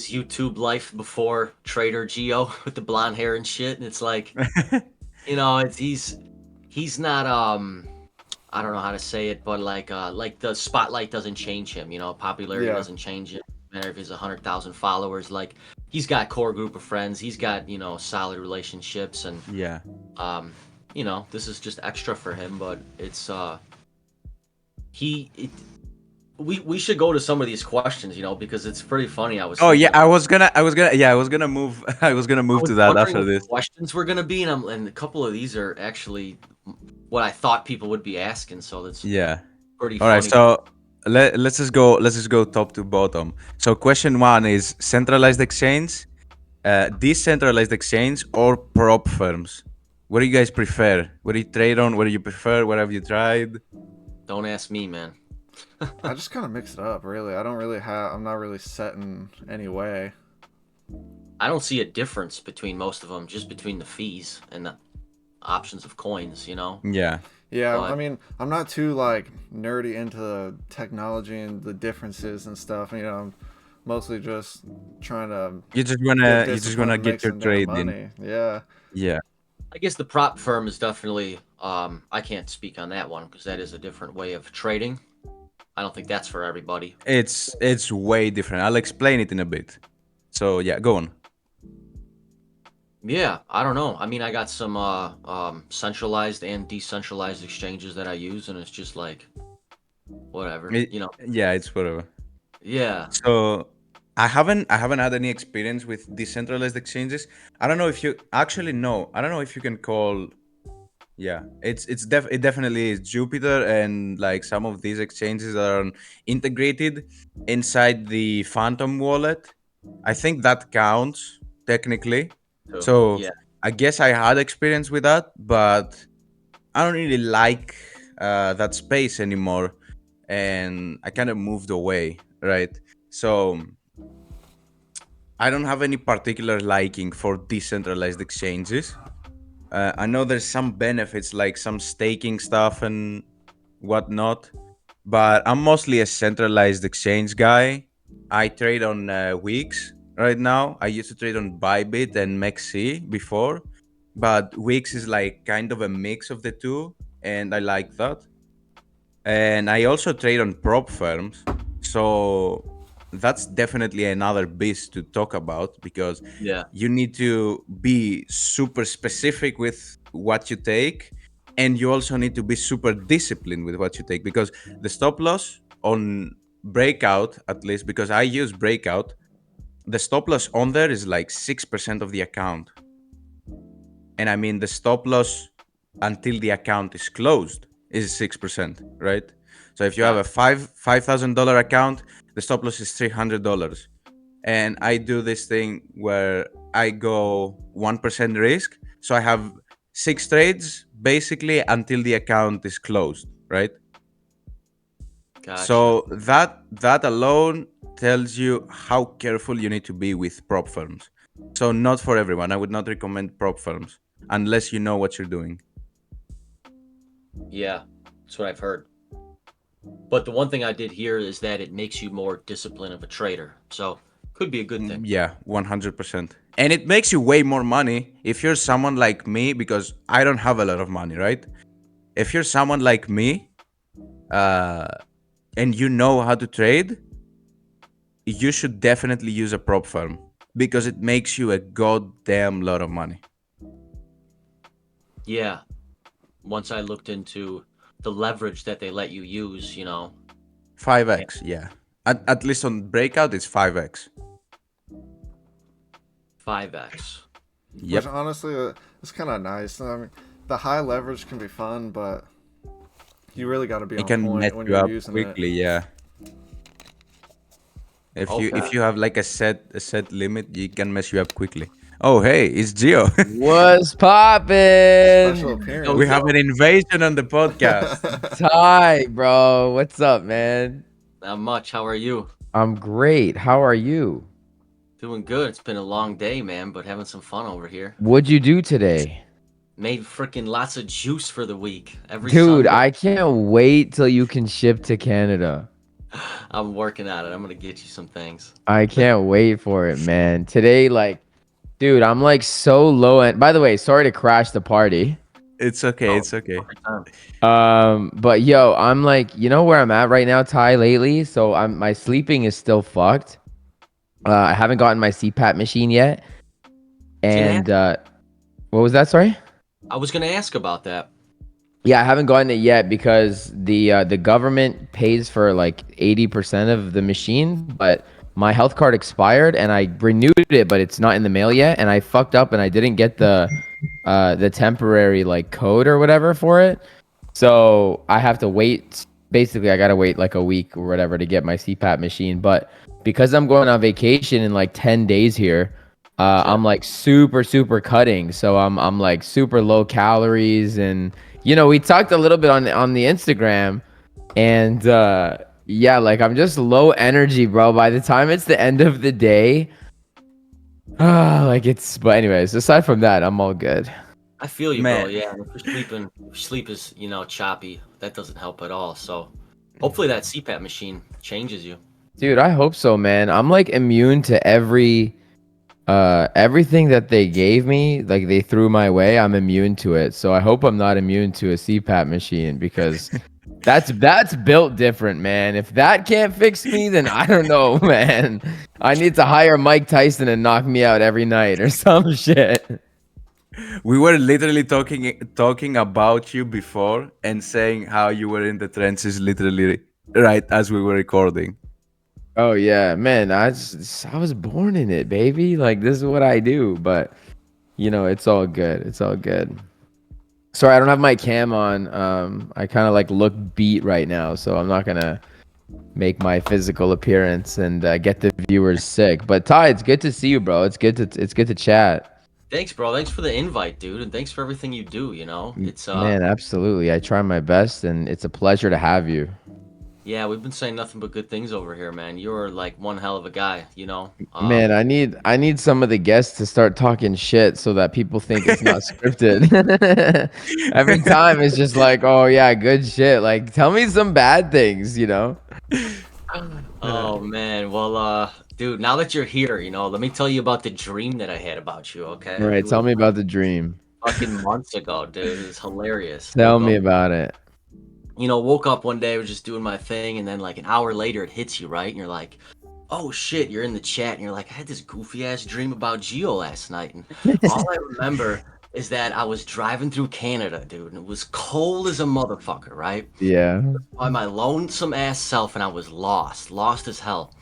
YouTube life before Trader Geo with the blonde hair and shit, and it's like, he's not I don't know how to say it, but like the spotlight doesn't change him. Popularity Yeah, doesn't change him. No matter if he's 100,000 followers, like he's got core group of friends. He's got solid relationships, and Yeah. um, this is just extra for him. But it's he. It, we should go to some of these questions, because it's pretty funny. I was Oh yeah, thinking, I was gonna move I was gonna I move was to that wondering after what the this. questions were gonna be, and a couple of these are actually what I thought people would be asking. So that's Yeah. pretty All right, funny. so let's just go top to bottom. So question one is centralized exchange, decentralized exchange, or prop firms. What do you guys prefer? What do you trade on? What do you prefer? What have you tried? Don't ask me, man. I just kind of mix it up. Really, I don't really have. I'm not really set in any way. I don't see a difference between most of them, just between the fees and the options of coins. Yeah. Yeah, I But mean, I'm not too like nerdy into the technology and the differences and stuff. I'm mostly just trying to You just get wanna disciplined, get make your some damn trade in. money. Yeah, Yeah. I guess the prop firm is definitely, I can't speak on that one because that is a different way of trading. I don't think that's for everybody. It's way different. I'll explain it in a bit. So yeah, go on. Yeah, I don't know. I mean, I got some centralized and decentralized exchanges that I use, and it's just like whatever. It, yeah, it's whatever. Yeah. So I haven't had any experience with decentralized exchanges. I don't know if you actually know. I don't know if you can call. Yeah, it definitely is Jupiter and like some of these exchanges are integrated inside the Phantom wallet. I think that counts technically. So So yeah, I guess I had experience with that, but I don't really like that space anymore, and I kind of moved away, right? So I don't have any particular liking for decentralized exchanges. I know there's some benefits like some staking stuff and whatnot, but I'm mostly a centralized exchange guy. I trade on Wix right now. I used to trade on Bybit and MEXC before, but Wix is like kind of a mix of the two, and I like that. And I also trade on prop firms. So that's definitely another beast to talk about because yeah, you need to be super specific with what you take, and you also need to be super disciplined with what you take because the stop loss on breakout, at least because I use breakout, the stop loss on there is like 6% of the account. And I mean, the stop loss until the account is closed is 6%, right? So if you have got a $5,000 account, the stop loss is $300. And I do this thing where I go 1% risk. So I have 6 trades basically until the account is closed, right? gotcha. So that alone tells you how careful you need to be with prop firms. So not for everyone. I would not recommend prop firms unless you know what you're doing. Yeah, that's what I've heard. But the one thing I did hear is that it makes you more disciplined of a trader. So could be a good thing. Yeah, 100%. And it makes you way more money if you're someone like me, because I don't have a lot of money, right? If you're someone like me, uh, and you know how to trade, you should definitely use a prop firm because it makes you a goddamn lot of money. Yeah. Once I looked into the leverage that they let you use, 5x, yeah. At least on breakout, it's 5x. 5x. Which Yep. honestly, it's kind of nice. I mean, the high leverage can be fun, but you really got to be It on can mess point when you you're up using it. quickly, yeah. If Okay. you have like a set limit, you can mess you up quickly. Oh hey, it's Gio. What's Special poppin'? Yo, We appearance. have an invasion on the podcast. Ty, bro. What's up, man? not much. How are you? I'm great. How are you? Doing good. It's been a long day, man, but having some fun over here. What'd you do today? Made freaking lots of juice for the week. Every Dude, Sunday, I can't wait till you can ship to Canada. I'm working on it. I'm gonna get you some things. I can't wait for it, man. Today, like, dude, I'm like so low. And by the way, sorry to crash the party. It's okay, Oh, it's okay. every time. But yo, I'm like, you know where I'm at right now, Ty, lately? So my sleeping is still fucked. I haven't gotten my CPAP machine yet. And what was that? Sorry? I was gonna ask about that. Yeah, I haven't gotten it yet because the government pays for like 80% of the machine, but my health card expired and I renewed it, but it's not in the mail yet, and I fucked up and I didn't get the temporary like code or whatever for it. So I have to wait. Basically, I gotta wait like a week or whatever to get my CPAP machine. But because I'm going on vacation in like 10 days here, Shit. I'm like super cutting. So I'm like super low calories, and we talked a little bit on the Instagram, and yeah, like I'm just low energy, bro. By the time it's the end of the day, like it's. But anyways, aside from that, I'm all good. I feel you, bro. Man, Yeah, if you're sleeping, if sleep is choppy. That doesn't help at all. So hopefully that CPAP machine changes you. Dude, I hope so, man. I'm like immune to everything that they gave me, like they threw my way. I'm immune to it. So I hope I'm not immune to a CPAP machine because that's built different, man. If that can't fix me, then I don't know, man. I need to hire Mike Tyson and knock me out every night or some shit. we were literally talking about you before and saying how you were in the trenches literally right as we were recording. Oh yeah, man. I was born in it, baby. Like this is what I do, but it's all good. It's all good. Sorry, I don't have my cam on. I kind of like look beat right now, so I'm not gonna make my physical appearance and get the viewers sick. But Ty, it's good to see you, bro. It's good to chat. Thanks, bro. Thanks for the invite, dude, and thanks for everything you do. It's Man, absolutely. I try my best, and it's a pleasure to have you. yeah, we've been saying nothing but good things over here, man. You're like one hell of a guy. Man, I need some of the guests to start talking shit so that people think it's not scripted. Every time it's just like, oh yeah, good shit. Like tell me some bad things. Oh man, well, dude, now that you're here, let me tell you about the dream that I had about you. Okay, All right, it was tell me about the dream. fucking months ago, dude. It was hilarious. Tell me about it. Woke up one day, was just doing my thing, and then like an hour later, it hits you, right? And you're like, oh shit, you're in the chat, and you're like, I had this goofy ass dream about Geo last night, and all I remember is that I was driving through Canada, dude, and it was cold as a motherfucker, right? Yeah. By my lonesome ass self, and I was lost as hell.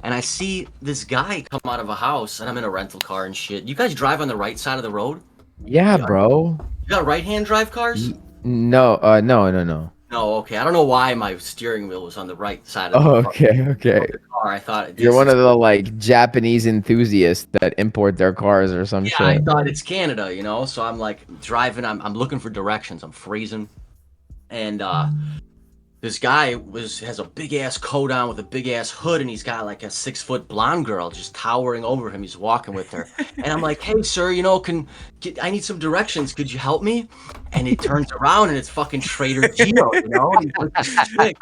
And I see this guy come out of a house, and I'm in a rental car and shit. You guys drive on the right side of the road? Yeah, Yeah. bro. You got right-hand drive cars? No, no. No, okay. I don't know why my steering wheel was on the right side of Oh, the okay. car. I thought You're this one is, of the like Japanese enthusiasts that import their cars or some yeah, I shit. thought it's Canada, So I'm like driving. I'm looking for directions. I'm freezing, and this guy has a big ass coat on with a big ass hood, and he's got like a 6 foot blonde girl just towering over him. He's walking with her, and I'm like, "Hey, sir, I need some directions. Could you help me?" And it turns around, and it's fucking Trader Geo, and he's with this chick.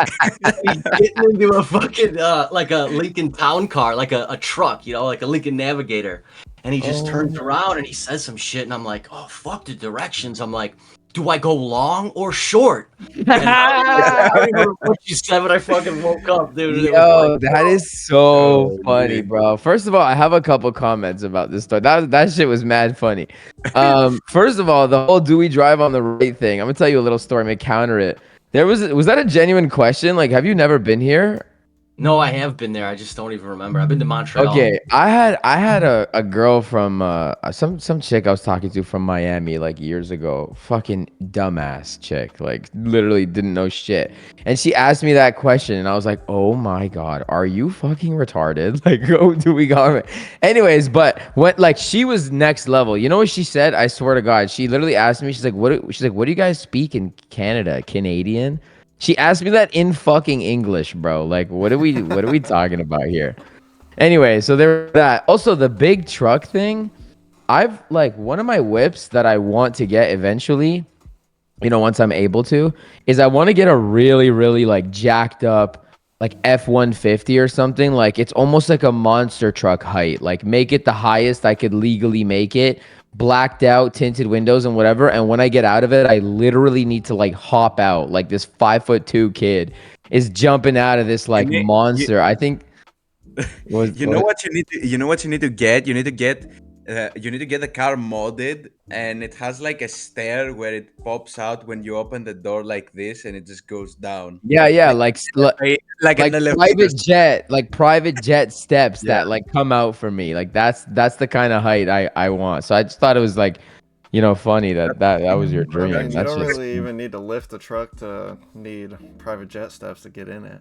He's getting into a fucking like a Lincoln Town car, like a truck, like a Lincoln Navigator, and he just turns around and he says some shit, and I'm like, "Oh fuck the directions." I'm like, do I go long or short? And I don't remember what you said, but I fucking woke up, dude. And it was Yo, like, that is so Oh, funny, dude. bro. First of all, I have a couple comments about this story. That shit was mad funny. First of all, the whole "do we drive on the right" thing. I'm gonna tell you a little story. I'm gonna counter it. Was that a genuine question? Like, have you never been here? no, I have been there. I just don't even remember. I've been to Montreal. Okay, I had a girl from some chick I was talking to from Miami like years ago. Fucking dumbass chick, like literally didn't know shit. And she asked me that question, and I was like, "Oh my god, are you fucking retarded?" Like, oh, do we got? Anyways, but when like she was next level. You know what she said? I swear to God, she literally asked me. She's like, what do you guys speak in Canada? Canadian?" She asked me that in fucking English, bro. Like, what are we talking about here? Anyway, so there that. Also, the big truck thing. I've like one of my whips that I want to get eventually, once I'm able to, is I want to get a really, really like jacked up like F-150 or something. Like it's almost like a monster truck height. Like make it the highest I could legally make it, blacked out, tinted windows and whatever. And when I get out of it, I literally need to like hop out. Like this 5'2" kid is jumping out of this like You, monster. I think was you know what you need to get. You need to get the car modded, and it has like a stair where it pops out when you open the door like this, and it just goes down yeah, like like an elevator. like private jet steps Yeah. that like come out for me. Like that's the kind of height I want. So I just thought it was like, funny that was your But I dream. mean, you That's don't just really even need to lift the truck to need private jet steps to get in it.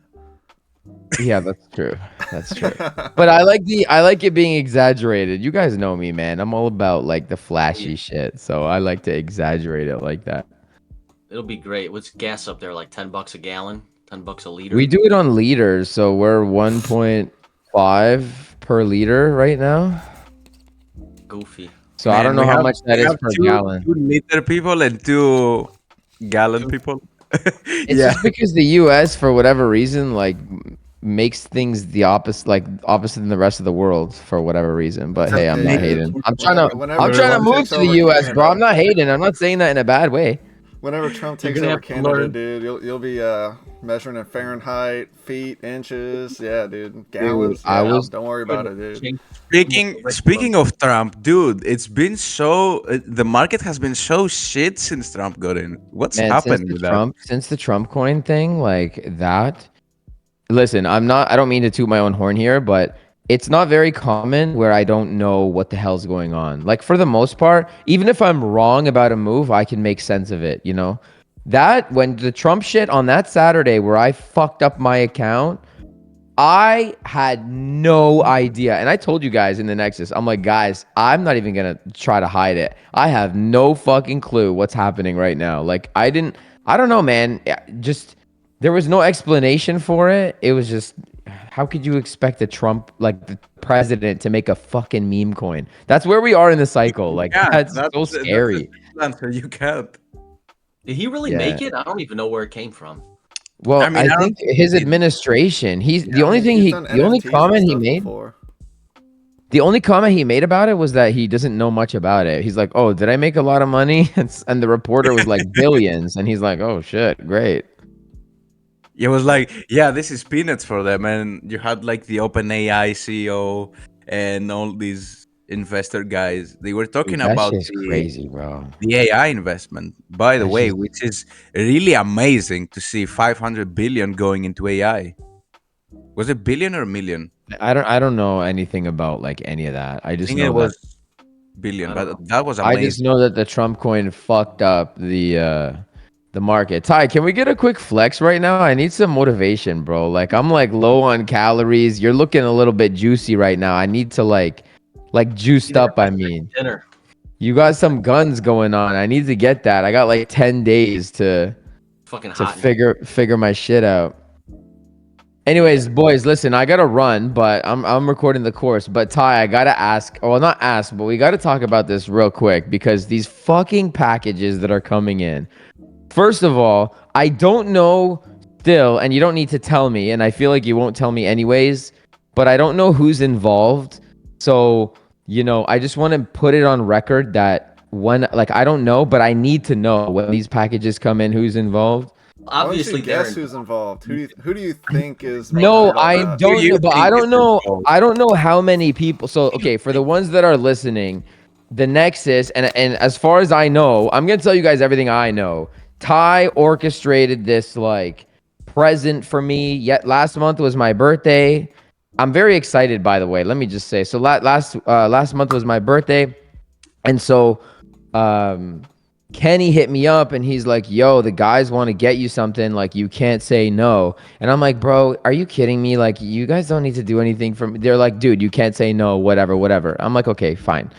yeah, that's true. That's true. But I like it being exaggerated. You guys know me, man. I'm all about like the flashy shit. So I like to exaggerate it like that. It'll be great. What's gas up there? Like $10 a gallon, $10 a liter. We do it on liters, so we're 1.5 per liter right now. Goofy. So I don't know how much that we is have per two, gallon. 2 liter people and 2 gallon people. It's just because the U.S. for whatever reason like makes things the opposite than the rest of the world for whatever reason. But hey, I'm Yeah, not you- hating. I'm trying to Whenever move takes to the over U.S., bro. Canada- I'm not hating. I'm not saying that in a bad way. Whenever Trump You're takes gonna over have to Canada, learn- dude, you'll be measuring in Fahrenheit, feet, inches. Yeah, dude, gallons. I Yeah, was- don't worry about it, dude. Speaking of Trump, dude, it's been so the market has been so shit since Trump got in. What's Man, happening with that? since the Trump coin thing, like that. Listen, I don't mean to toot my own horn here, but it's not very common where I don't know what the hell's going on. Like for the most part, even if I'm wrong about a move, I can make sense of it, That when the Trump shit on that Saturday where I fucked up my account, I had no idea. And I told you guys in the Nexus, I'm like, guys, I'm not even going to try to hide it. I have no fucking clue what's happening right now. Like, I don't know, man. Just, there was no explanation for it. It was just, how could you expect the president to make a fucking meme coin? That's where we are in the cycle. Like, that's so scary. That's so you can't. Did he really make it? I don't even know where it came from. Well, I mean, I don't think his administration, the only NFTs comment and he stuff made, before. the only comment he made about it was that he doesn't know much about it. He's like, "Oh, did I make a lot of money?" And the reporter was like, "Billions," and he's like, "Oh shit, great." It was like, yeah, this is peanuts for them. And you had like the OpenAI CEO and all these investor guys. They were talking Dude, that about shit's crazy, bro. the AI investment, by the That's way, just- which is really amazing to see 500 billion going into AI. Was it billion or million? I don't know anything about like any of that. I I just think know it was that billion, I don't but that was I just amazing. know that the Trump coin fucked up the market. Ty, can we get a quick flex right now? I need some motivation, bro. Like I'm like low on calories. You're looking a little bit juicy right now. I need to like juiced up, I mean. Dinner. You got some guns going on. I need to get that. I got like 10 days to fucking to hot. In figure my shit out. Anyways, boys, listen, I gotta run, but I'm recording the course. But Ty, I gotta ask, well, not ask, but we gotta talk about this real quick because these fucking packages that are coming in. First of all, I don't know still, and you don't need to tell me, and I feel like you won't tell me anyways, but I don't know who's involved. So, I just want to put it on record that like, I don't know, but I need to know when these packages come in, who's involved. Why don't you Obviously, guess Darren. who's involved? Who do you think is No, behind all I that? Who do don't know, you but I think is don't know. involved? I don't know how many people. So, okay, for the ones that are listening, the Nexus, and as far as I know, I'm gonna tell you guys everything I know. Ty orchestrated this like present for me. Yet last month was my birthday. I'm very excited, by the way. Let me just say. So last month was my birthday, and so um Kenny hit me up and he's like, yo, the guys want to get you something, like you can't say no. And I'm like, bro, are you kidding me? Like, you guys don't need to do anything for me. They're like, dude, you can't say no, whatever. I'm like, okay, fine.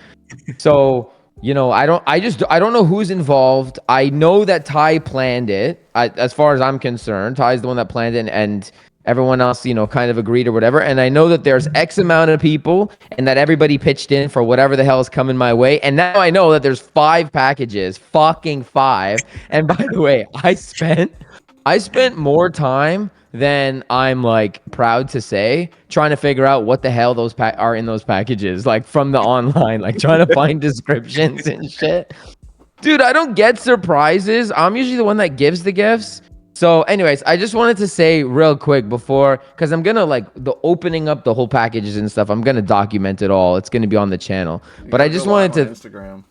So, I don't know who's involved. I know that Ty planned it. As far as I'm concerned, Ty's the one that planned it, and everyone else, kind of agreed or whatever. And I know that there's X amount of people and that everybody pitched in for whatever the hell is coming my way. And now I know that there's 5 packages, fucking 5. And by the way, I spent more time than I'm like proud to say trying to figure out what the hell those are in those packages, like from the online, like trying to find descriptions and shit. Dude, I don't get surprises. I'm usually the one that gives the gifts. So, anyways, I just wanted to say real quick before, because I'm gonna like the opening up the whole packages and stuff. I'm gonna document it all. It's gonna be on the channel. You But I gotta just go live wanted on to. Instagram.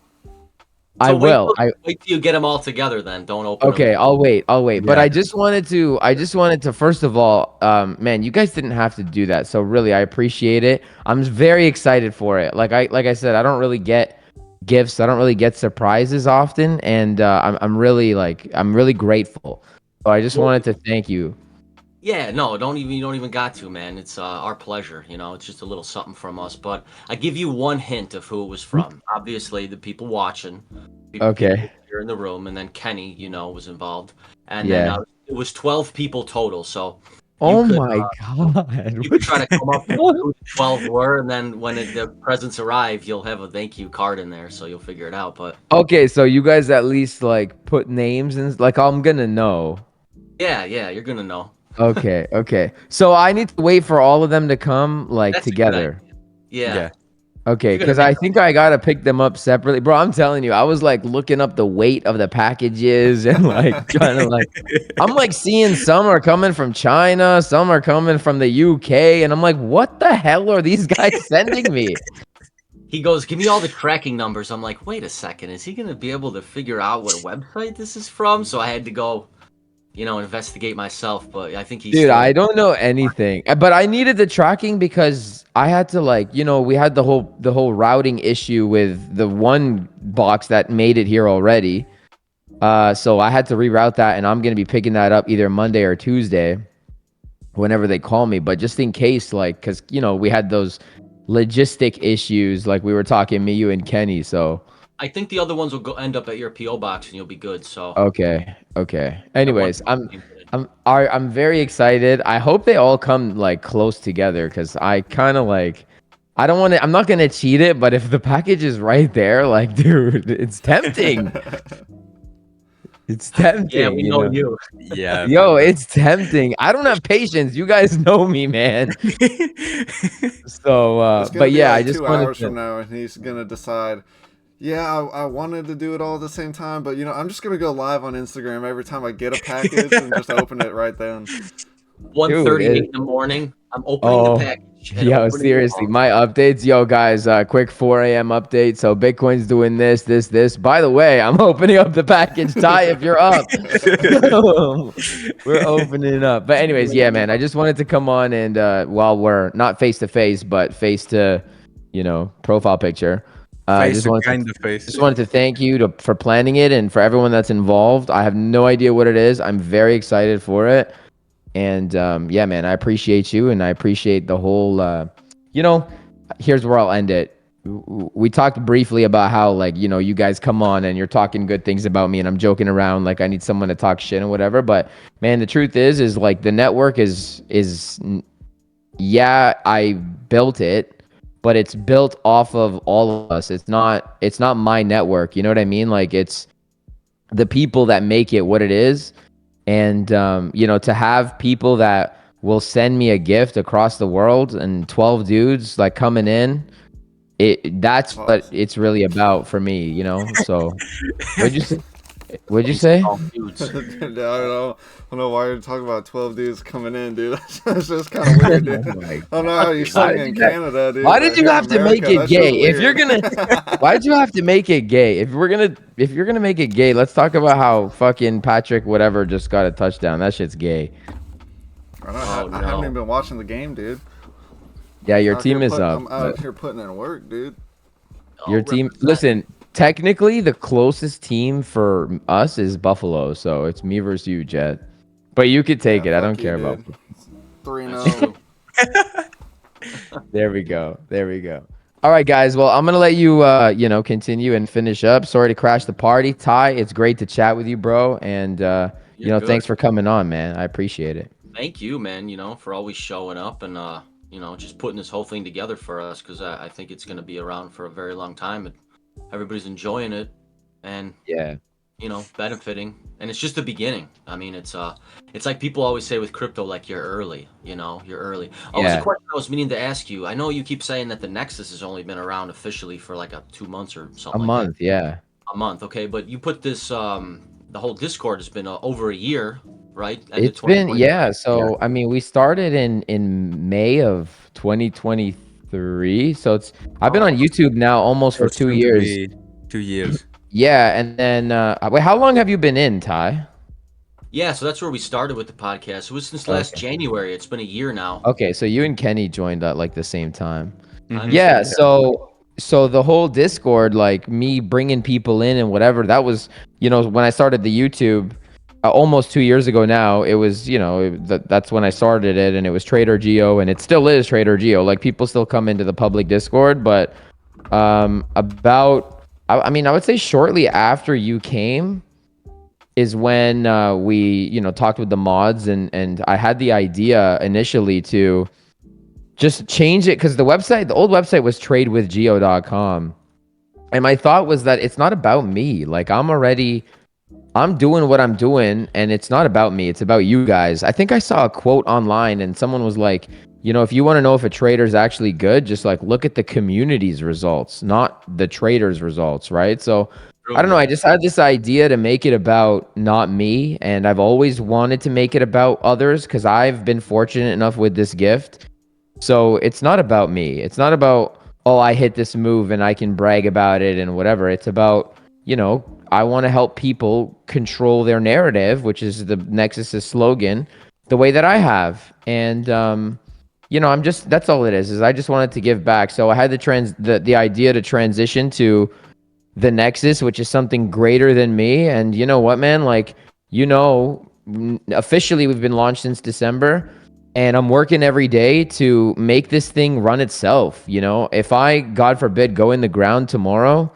I So will. wait till you get them all together. Then don't open Okay, them. I'll wait. But Yeah. I just wanted to first of all, man, you guys didn't have to do that. So really, I appreciate it. I'm very excited for it. Like I said, I don't really get gifts. I don't really get surprises often, and I'm really grateful. So I just Well, wanted to thank you. yeah, no, you don't even got to, man. It's our pleasure. It's just a little something from us. But I give you one hint of who it was from. Obviously, the people watching, people Okay. here in the room, and then Kenny, was involved, and then Yeah. it was 12 people total. So you Oh could my God. you could What try to the come up with fuck? who the 12 were, and then when the presents arrive, you'll have a thank you card in there, so you'll figure it out. But Okay, so you guys at least like put names and like I'm gonna know. yeah, you're gonna know. Okay. So I need to wait for all of them to come like That's a good idea. together. Yeah, Yeah. Okay, you're gonna because make I think I gotta pick them up separately, bro. I'm telling you, I was like looking up the weight of the packages and like trying to like, I'm like seeing some are coming from China, some are coming from the UK, and I'm like, what the hell are these guys sending me? He goes, give me all the tracking numbers. I'm like, wait a second, is he gonna be able to figure out what website this is from? So I had to go, investigate myself. But I think he's Dude, still. I don't know anything, but I needed the tracking because I had to like, we had the whole routing issue with the one box that made it here already. So I had to reroute that, and I'm gonna be picking that up either Monday or Tuesday, whenever they call me. But just in case, like, because we had those logistic issues, like we were talking, me, you, and Kenny. So I think the other ones will end up at your PO box, and you'll be good. So okay. that one- Anyways, I'm very excited. I hope they all come like close together because I kind of like. I don't want to. I'm not gonna cheat it, but if the package is right there, like, dude, it's tempting. It's tempting. Yeah, we know you. Yeah. Yo, it's tempting. I don't have patience. You guys know me, man. So, It's gonna but be yeah, like I just 2 hours wanted from to. now, and he's gonna decide. Yeah, I wanted to do it all at the same time, but I'm just gonna go live on Instagram every time I get a package and just open it right then. 1:38 Dude, in the morning. I'm opening the Oh, package. And yo, opening it seriously, all. my updates, yo, guys, quick 4 a.m. update. So Bitcoin's doing this. By the way, I'm opening up the package. Ty, if you're up, we're opening it up. But anyways, yeah, man, I just wanted to come on and while we're not face to face, but face to, profile picture. I Face just to wanted kind to of face. just wanted to thank you for planning it and for everyone that's involved. I have no idea what it is. I'm very excited for it. And yeah, man, I appreciate you and I appreciate the whole, here's where I'll end it. we talked briefly about how, like, you know, you guys come on and you're talking good things about me and I'm joking around like I need someone to talk shit and whatever. But man, the truth is like the network is yeah, I built it, but it's built off of all of us. It's not my network. You know what I mean? Like it's the people that make it what it is. And you know, to have people that will send me a gift across the world and 12 dudes like coming in, that's what Pause. it's really about for me, you know. So what'd you say? What'd you These say? dudes. I don't know why you're talking about 12 dudes coming in, dude. That's just kind of weird, dude. Oh I my don't know how god! you're Why saying did in you have, Canada, dude, why did but you here in have to make America, it that's just gay? If you're weird. gonna, why'd you have to make it gay? If you're gonna make it gay, let's talk about how fucking Patrick whatever just got a touchdown. That shit's gay. Oh I haven't even no. been watching the game, dude. Yeah, your Out here team is up, I'm but out here putting in work, dude. your Oh, team. representing. Listen, technically, the closest team for us is Buffalo, so it's me versus you, Jet. But you could Yeah, take it. I don't fuck you, care about. dude. 3 That's 0. true. There we go. There we go. All right, guys. Well, I'm gonna let you, you know, continue and finish up. Sorry to crash the party, Ty. It's great to chat with you, bro. And you You're know, good. thanks for coming on, man. I appreciate it. Thank you, man. For always showing up and just putting this whole thing together for us because I think it's going to be around for a very long time and everybody's enjoying it and Yeah. benefiting. And it's just the beginning. I mean, it's like people always say with crypto, like you're early. You're early. Oh, it's a Yeah. question I was meaning to ask you. I know you keep saying that the Nexus has only been around officially for like 2 months or A something like that. month. Yeah. A month, okay, but you put this the whole Discord has been over a year, right? End of It's been 2020. yeah. Yeah. So I mean, we started in May of 2023. So it's I've been on Oh, YouTube now almost So for it's two soon to years. be 2 years. Yeah, and then wait, how long have you been in, Ty? yeah. So that's where we started with the podcast. It was since last Okay. January. It's been a year now. Okay, so you and Kenny joined at like the same time. Time is Yeah, flying. so the whole Discord, like me bringing people in and whatever, that was, you know, when I started the YouTube almost 2 years ago now, it was, you know, that's when I started it and it was Trader Geo and it still is Trader Geo. Like people still come into the public Discord, but about, I mean, I would say shortly after you came is when we, you know, talked with the mods and I had the idea initially to just change it because the old website was tradewithgeo.com. And my thought was that it's not about me. Like I'm doing what I'm doing and it's not about me. It's about you guys. I think I saw a quote online and someone was like, you know, if you want to know if a trader is actually good, just like look at the community's results, not the trader's results, right? So I True, don't know. I yeah. just had this idea to make it about not me. And I've always wanted to make it about others because I've been fortunate enough with this gift. So it's not about me. It's not about, oh, I hit this move and I can brag about it and whatever. It's about, you know, I want to help people control their narrative, which is the Nexus's slogan, the way that I have. And you know, that's all it is I just wanted to give back. So I had the idea to transition to the Nexus, which is something greater than me. And you know what, man? Like, you know, officially we've been launched since December, and I'm working every day to make this thing run itself. You know, if I, God forbid, go in the ground tomorrow,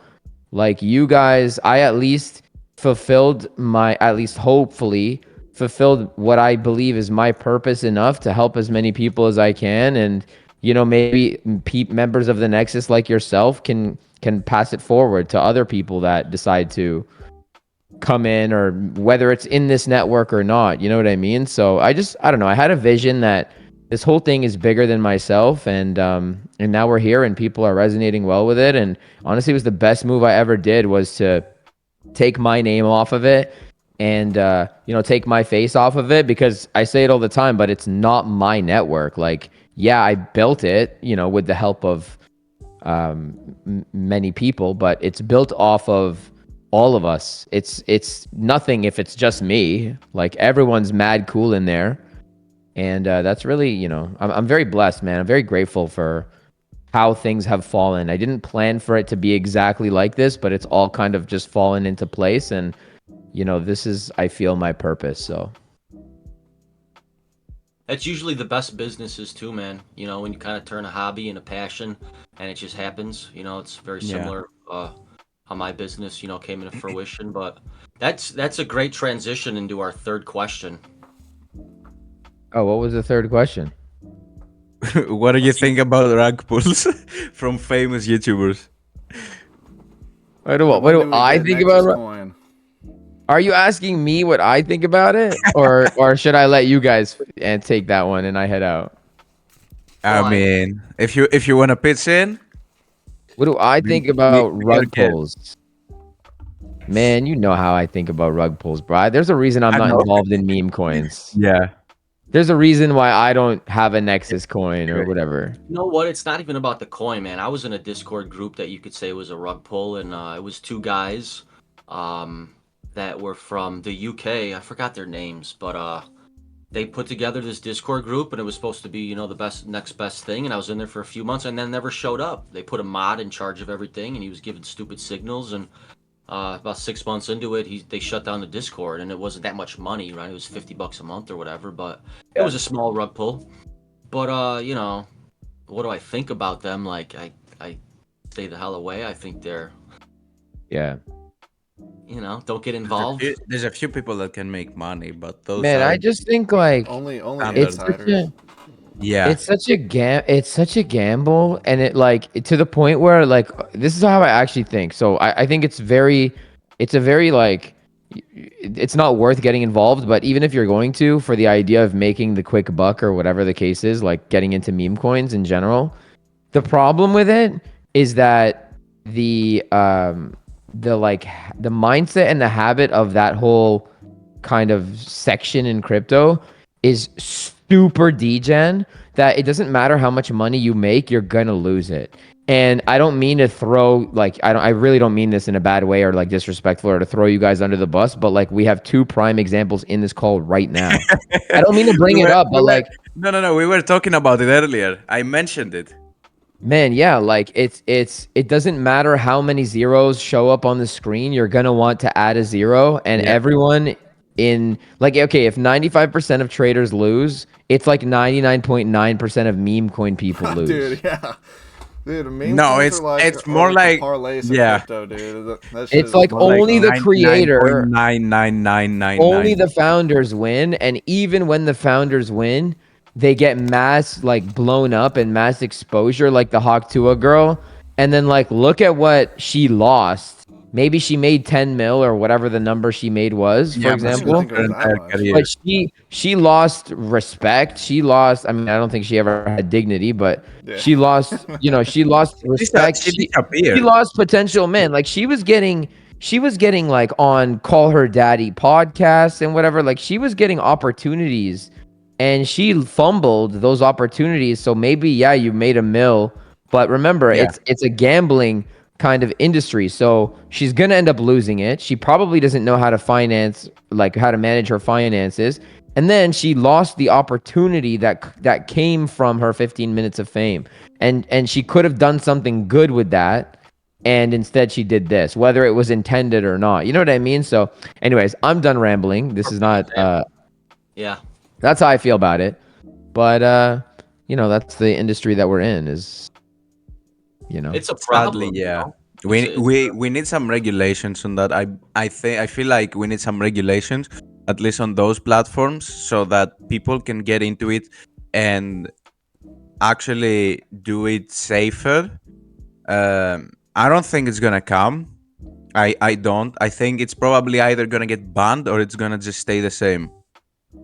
like you guys, I at least at least hopefully fulfilled what I believe is my purpose enough to help as many people as I can. And, you know, maybe members of the Nexus like yourself can pass it forward to other people that decide to come in or whether it's in this network or not. You know what I mean? So I don't know. I had a vision that this whole thing is bigger than myself and now we're here and people are resonating well with it. And honestly, it was the best move I ever did was to take my name off of it and you know, take my face off of it because I say it all the time, but it's not my network. Like, yeah, I built it, you know, with the help of many people, but it's built off of all of us. It's nothing if it's just me. Like everyone's mad cool in there, and that's really, you know, I'm very blessed, man. I'm very grateful for how things have fallen. I didn't plan for it to be exactly like this, but it's all kind of just fallen into place, and you know, this is, I feel, my purpose. So That's usually the best businesses too, man. You know, when you kind of turn a hobby into passion, and it just happens. You know, it's very Yeah. similar how my business, you know, came into fruition. But that's a great transition into our third question. Oh, what was the third question? What do you think about rug pulls from famous YouTubers? And What when do do we I get think Nexus about? coin? Are you asking me what I think about it, or should I let you guys and take that one and I head out? I Well, mean, if you want to pitch in, What do I think about we are rug good. pulls? Man, you know how I think about rug pulls, bro. There's a reason I'm I not know. involved in meme coins. Yeah. There's a reason why I don't have a Nexus coin or Great. whatever. you know what? It's not even about the coin, man. I was in a Discord group that you could say was a rug pull, and it was two guys um, that were from the UK. I forgot their names, but they put together this Discord group, and it was supposed to be, you know, the best next best thing. And I was in there for a few months, and then never showed up. They put a mod in charge of everything, and he was giving stupid signals. And about 6 months into it, they shut down the Discord, and it wasn't that much money, right? It was $50 a month or whatever, but it Yeah. was a small rug pull. But you know, what do I think about them? Like I stay the hell away. I think they're, Yeah. you know, don't get involved. There's a few people that can make money, but those Man, are I just think like Only standard. it's such insiders. a Yeah. it's such a gamble, and it like to the point where like this is how I actually think. So I think it's a very like it's not worth getting involved, but even if you're going to, for the idea of making the quick buck or whatever the case is, like getting into meme coins in general, the problem with it is that the like the mindset and the habit of that whole kind of section in crypto is super degen that it doesn't matter how much money you make, you're gonna lose it. And I don't mean to throw like I really don't mean this in a bad way or like disrespectful or to throw you guys under the bus, but like we have two prime examples in this call right now. I don't mean to we bring it were, up, we but were, like no. We were talking about it earlier. I mentioned it. man, yeah, like it doesn't matter how many zeros show up on the screen, you're gonna want to add a zero, and Yeah. everyone in like okay, if 95% of traders lose, it's like 99.9% of meme coin people Dude, lose. yeah. Dude, meme No, coins it's it's are more like the like parlays of yeah, crypto, dude. That shit It's is like more like only the awesome. creator, 99.99999. only the founders win, and even when the founders win, they get mass like blown up and mass exposure like the Hawk Tuah girl, and then like look at what she lost. Maybe she made 10 mil or whatever the number she made was, for Yeah, I but don't even since example. think it her was that entire much. career. But she lost respect. She lost, I mean, I don't think she ever had dignity, but Yeah. she lost, you know, she lost respect. She She disappeared. lost potential, man. Like she was getting like on Call Her Daddy podcasts and whatever. Like she was getting opportunities and she fumbled those opportunities. So maybe yeah, you made a mill, but remember Yeah. it's a gambling kind of industry. So she's going to end up losing it. She probably doesn't know how to finance like how to manage her finances. And then she lost the opportunity that came from her 15 minutes of fame. And she could have done something good with that and instead she did this, whether it was intended or not. You know what I mean? So, anyways, I'm done rambling. This is Perfect not. example. Yeah, That's how I feel about it. But you know, that's the industry that we're in. Is you know. it's a Sadly, problem. You yeah. know, We it's we we need some regulations on that. I feel like we need some regulations at least on those platforms so that people can get into it and actually do it safer. I don't think it's gonna come. I don't. I think it's probably either gonna get banned or it's gonna just stay the same. you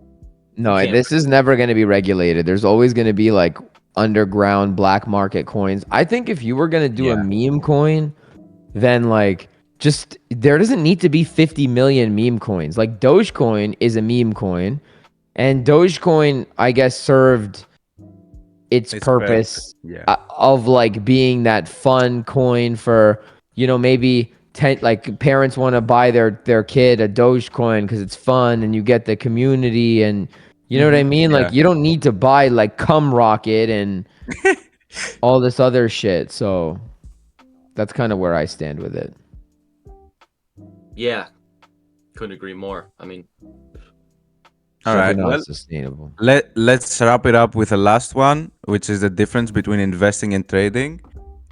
No, can't. this is never going to be regulated. There's always going to be like underground black market coins. I think if you were going to do a Yeah. meme coin, then like just there doesn't need to be 50 million meme coins. Like Dogecoin is a meme coin, and Dogecoin, I guess, served its It's perfect. purpose Yeah. of like being that fun coin for maybe 10 like parents want to buy their kid a Dogecoin because it's fun and you get the community and you know what I mean, like Yeah. you don't need to buy like cum rocket and all this other shit. So that's kind of where I stand with it. Yeah, couldn't agree more. I mean, All right. Definitely not Well, sustainable. let's wrap it up with the last one, which is the difference between investing and trading.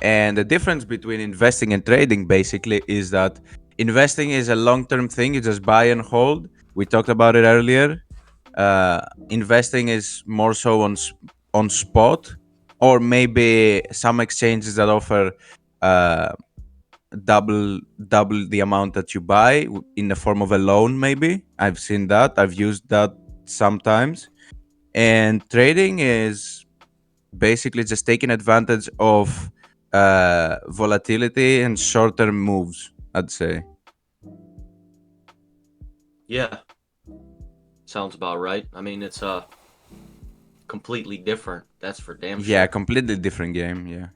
And the difference between investing and trading basically is that investing is a long-term thing. You just buy and hold. We talked about it earlier. Investing is more so on spot, or maybe some exchanges that offer uh, double the amount that you buy in the form of a loan. Maybe I've seen that. I've used that sometimes. And trading is basically just taking advantage of volatility and short-term moves, I'd say. Yeah, sounds about right. I mean, it's completely different. That's for damn Yeah, sure. completely different game. Yeah,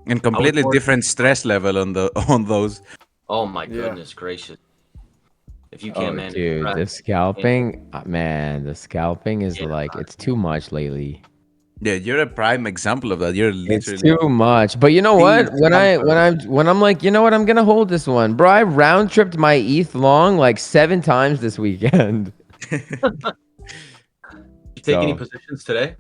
and I was completely more. different stress level on the on those. Oh my Yeah. goodness gracious! If you can't Oh, manage dude, stress, the you can't. scalping, man, the scalping is Yeah, like it's too much lately. Yeah, you're a prime example of that. You're It's literally too much. But you know the what? scalper. When I'm like, you know what? I'm gonna hold this one, bro. I round tripped my ETH long like 7 times this weekend. you take any So, positions today?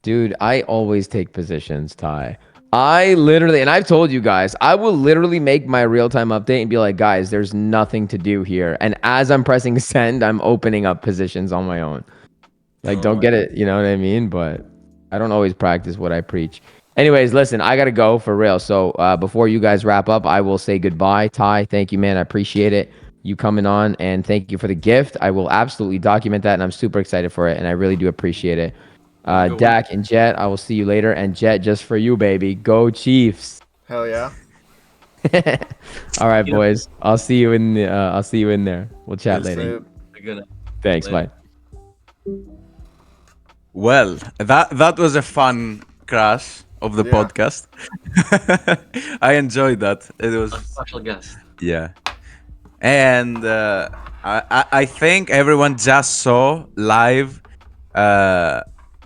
dude, I always take positions, Ty. I literally, and I've told you guys, I will literally make my real time update and be like, guys, there's nothing to do here. And as I'm pressing send, I'm opening up positions on my own. Like, Oh don't my. get it, you know what I mean? But I don't always practice what I preach. Anyways, listen, I gotta go for real. So before you guys wrap up, I will say goodbye. Ty, thank you, man. I appreciate it. You coming on, and thank you for the gift. I will absolutely document that, and I'm super excited for it, and I really do appreciate it. Have a good one. Dak and Jet, I will see you later. And Jet, just for you, baby. Go Chiefs. Hell yeah. All right, You know, boys. I'll see you in the, I'll see you in there. We'll chat peace. Peace, later. dude. You're gonna Thanks. later. Bye. Well, that was a fun crash of the Yeah. podcast. I enjoyed that. It A was special guest. yeah, and I think everyone just saw live uh,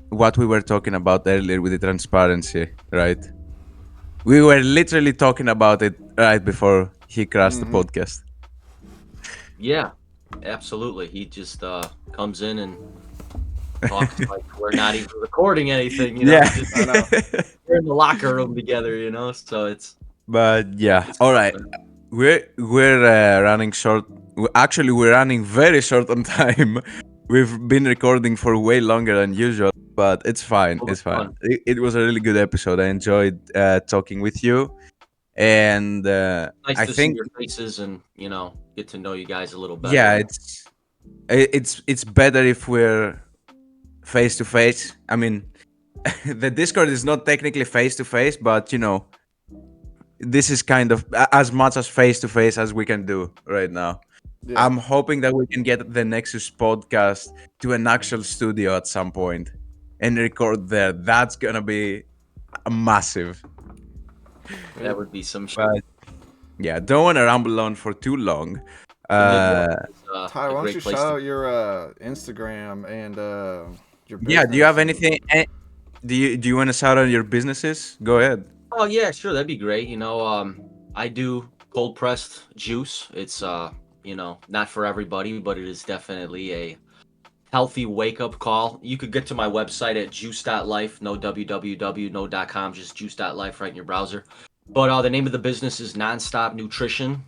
what we were talking about earlier with the transparency, right? We were literally talking about it right before he crashed the Mm-hmm. podcast. Yeah, absolutely. He just comes in and talks like we're not even recording anything. You know, Yeah. just I know. we're in the locker room together. You know, so But yeah, it's all good, right. man. We're running short. Actually, we're running very short on time. We've been recording for way longer than usual, but it's fine. Well, It's it's fine. fun. It was a really good episode. I enjoyed talking with you, and Nice I to see think your faces and get to know you guys a little better. yeah, And it's better if we're face to face. I mean, the Discord is not technically face to face, but this is kind of as much as face to face as we can do right now. Yeah. I'm hoping that we can get the Nexus podcast to an actual studio at some point and record there. That's gonna be massive. that would be some shit. But yeah, don't want to ramble on for too long. The Midwest Uh, is Ty, a why don't great you place shout to. out your Instagram and your yeah, do you business have and anything? Do you want to shout out your businesses? Go ahead. Oh yeah, sure, that'd be great. I do cold pressed juice. It's not for everybody, but it is definitely a healthy wake up call. You could get to my website at juice.life, no www, no .com, just juice.life right in your browser. But the name of the business is Nonstop Nutrition.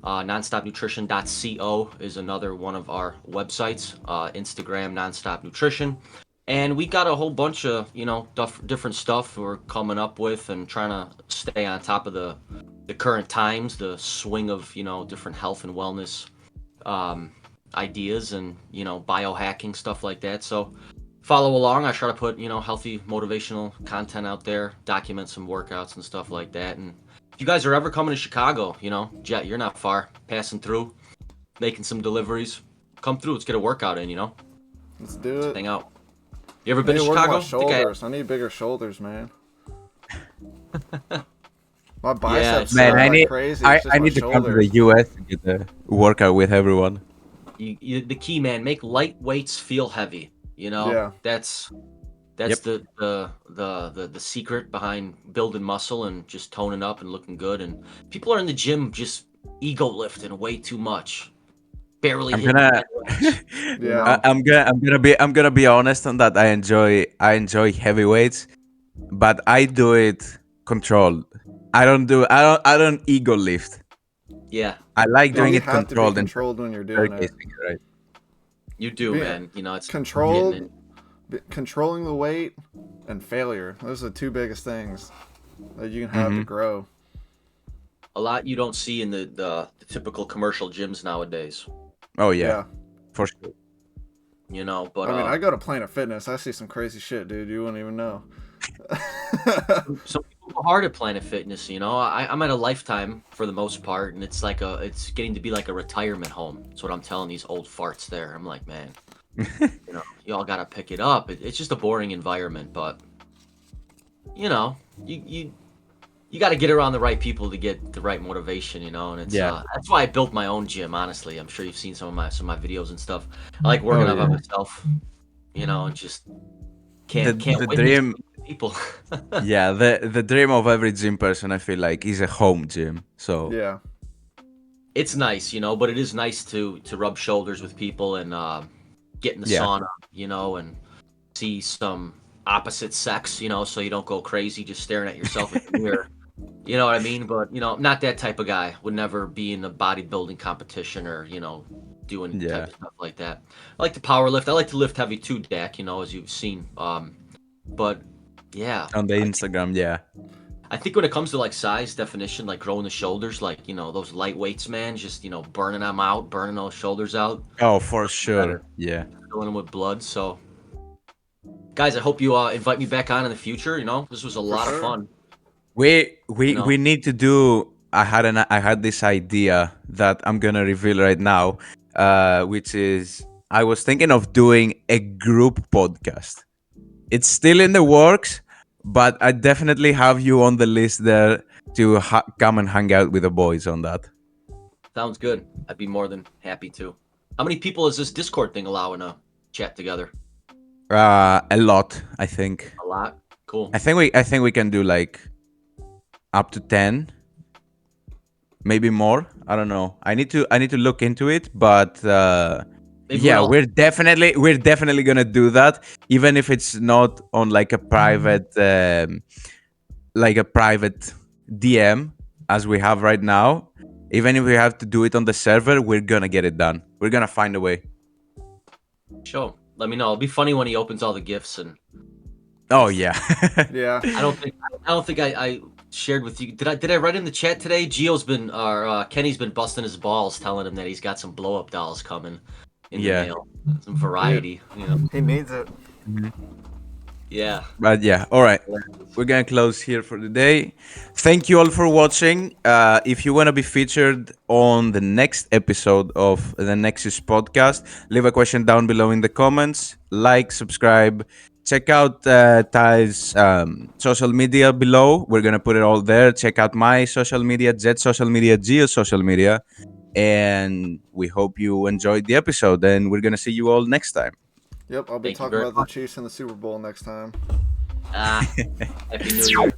Nonstopnutrition.co is another one of our websites. Instagram, Nonstop Nutrition. And we got a whole bunch of, different stuff we're coming up with and trying to stay on top of the current times, the swing of, different health and wellness um, ideas and, biohacking, stuff like that. So follow along. I try to put, healthy motivational content out there, document some workouts and stuff like that. And if you guys are ever coming to Chicago, Jet, you're not far, passing through, making some deliveries, come through. Let's get a workout in, let's do Let's it. hang out. You ever I been need to to work Chicago? my shoulders. I need bigger shoulders, man. My biceps Man, are I like need crazy. I, It's just I my need to come to the shoulders. US to get a workout with everyone. The key, man, make light weights feel heavy. Yeah. That's Yep. the secret behind building muscle and just toning up and looking good. And people are in the gym just ego lifting way too much. barely I'm hitting gonna, 10 reps. You Yeah. know, I'm gonna be honest on that. I enjoy heavyweights, but I do it controlled. I don't ego lift. yeah, I like Dude, doing you it have to be controlled and controlled when you're doing it. staircasing, right? you do, Being man. You know, it's getting controlled, it. controlling the weight, and failure. Those are the two biggest things that you can have to Mm-hmm. grow. A lot you don't see in the typical commercial gyms nowadays. Oh yeah, Yeah. for sure. You know, but I mean, I go to Planet Fitness. I see some crazy shit, dude. You wouldn't even know. some people go hard at Planet Fitness. You know, I'm at a Lifetime for the most part, and it's getting to be like a retirement home. That's what I'm telling these old farts there. I'm like, man, you know, y'all gotta pick it up. It's just a boring environment, but you know, you got to get around the right people to get the right motivation, you know, and it's Yeah. that's why I built my own gym. Honestly, I'm sure you've seen some of my videos and stuff. I like working Oh out by yeah. myself, you know, and just The can't the witness dream, people. yeah, the dream of every gym person, I feel like, is a home gym. So Yeah. It's nice, you know, but it is nice to rub shoulders with people and get in the yeah, sauna, you know, and see some opposite sex, you know, so you don't go crazy just staring at yourself in the mirror. You know what I mean? But you know, not that type of guy. Would never be in a bodybuilding competition or you know, doing type yeah, of stuff like that. I like to power lift. I like to lift heavy too, Dak. You know, as you've seen. But yeah, on the Instagram, yeah. I think when it comes to like size definition, like growing the shoulders, like you know those light weights, man, just you know burning them out, burning those shoulders out, Oh, for nothing better, sure. Yeah. filling them with blood. So, guys, I hope you invite me back on in the future. You know, this was a For lot of sure. fun. You We know, need to do. I had this idea that I'm gonna reveal right now, which is I was thinking of doing a group podcast. It's still in the works, but I definitely have you on the list there to come and hang out with the boys on that. sounds good. I'd be more than happy to. How many people is this Discord thing allowing to chat together? A lot, I think. A lot. Cool. I think we can do like up to 10, maybe more. I don't know. I need to look into it, but Maybe yeah, we'll all we're definitely gonna do that, even if it's not on like a private DM as we have right now. Even if we have to do it on the server, we're gonna get it done. We're gonna find a way. show. Let me know. It'll be funny when he opens all the gifts and Oh yeah. Yeah. I don't think I shared with you. Did I write in the chat today? Gio's been or Kenny's been busting his balls telling him that he's got some blow up dolls coming in the Yeah. mail. Some variety, you know. He needs it. Yeah. But yeah, all right. We're gonna close here for the day. Thank you all for watching. If you want to be featured on the next episode of the Nexus podcast, leave a question down below in the comments. Like, subscribe. Check out Ty's social media below. We're gonna put it all there. Check out my social media, Jet social media, Geo social media, and we hope you enjoyed the episode. And we're gonna see you all next time. Yep, I'll be Thank you talking very about the much. Chiefs in the Super Bowl next time. Happy New Year.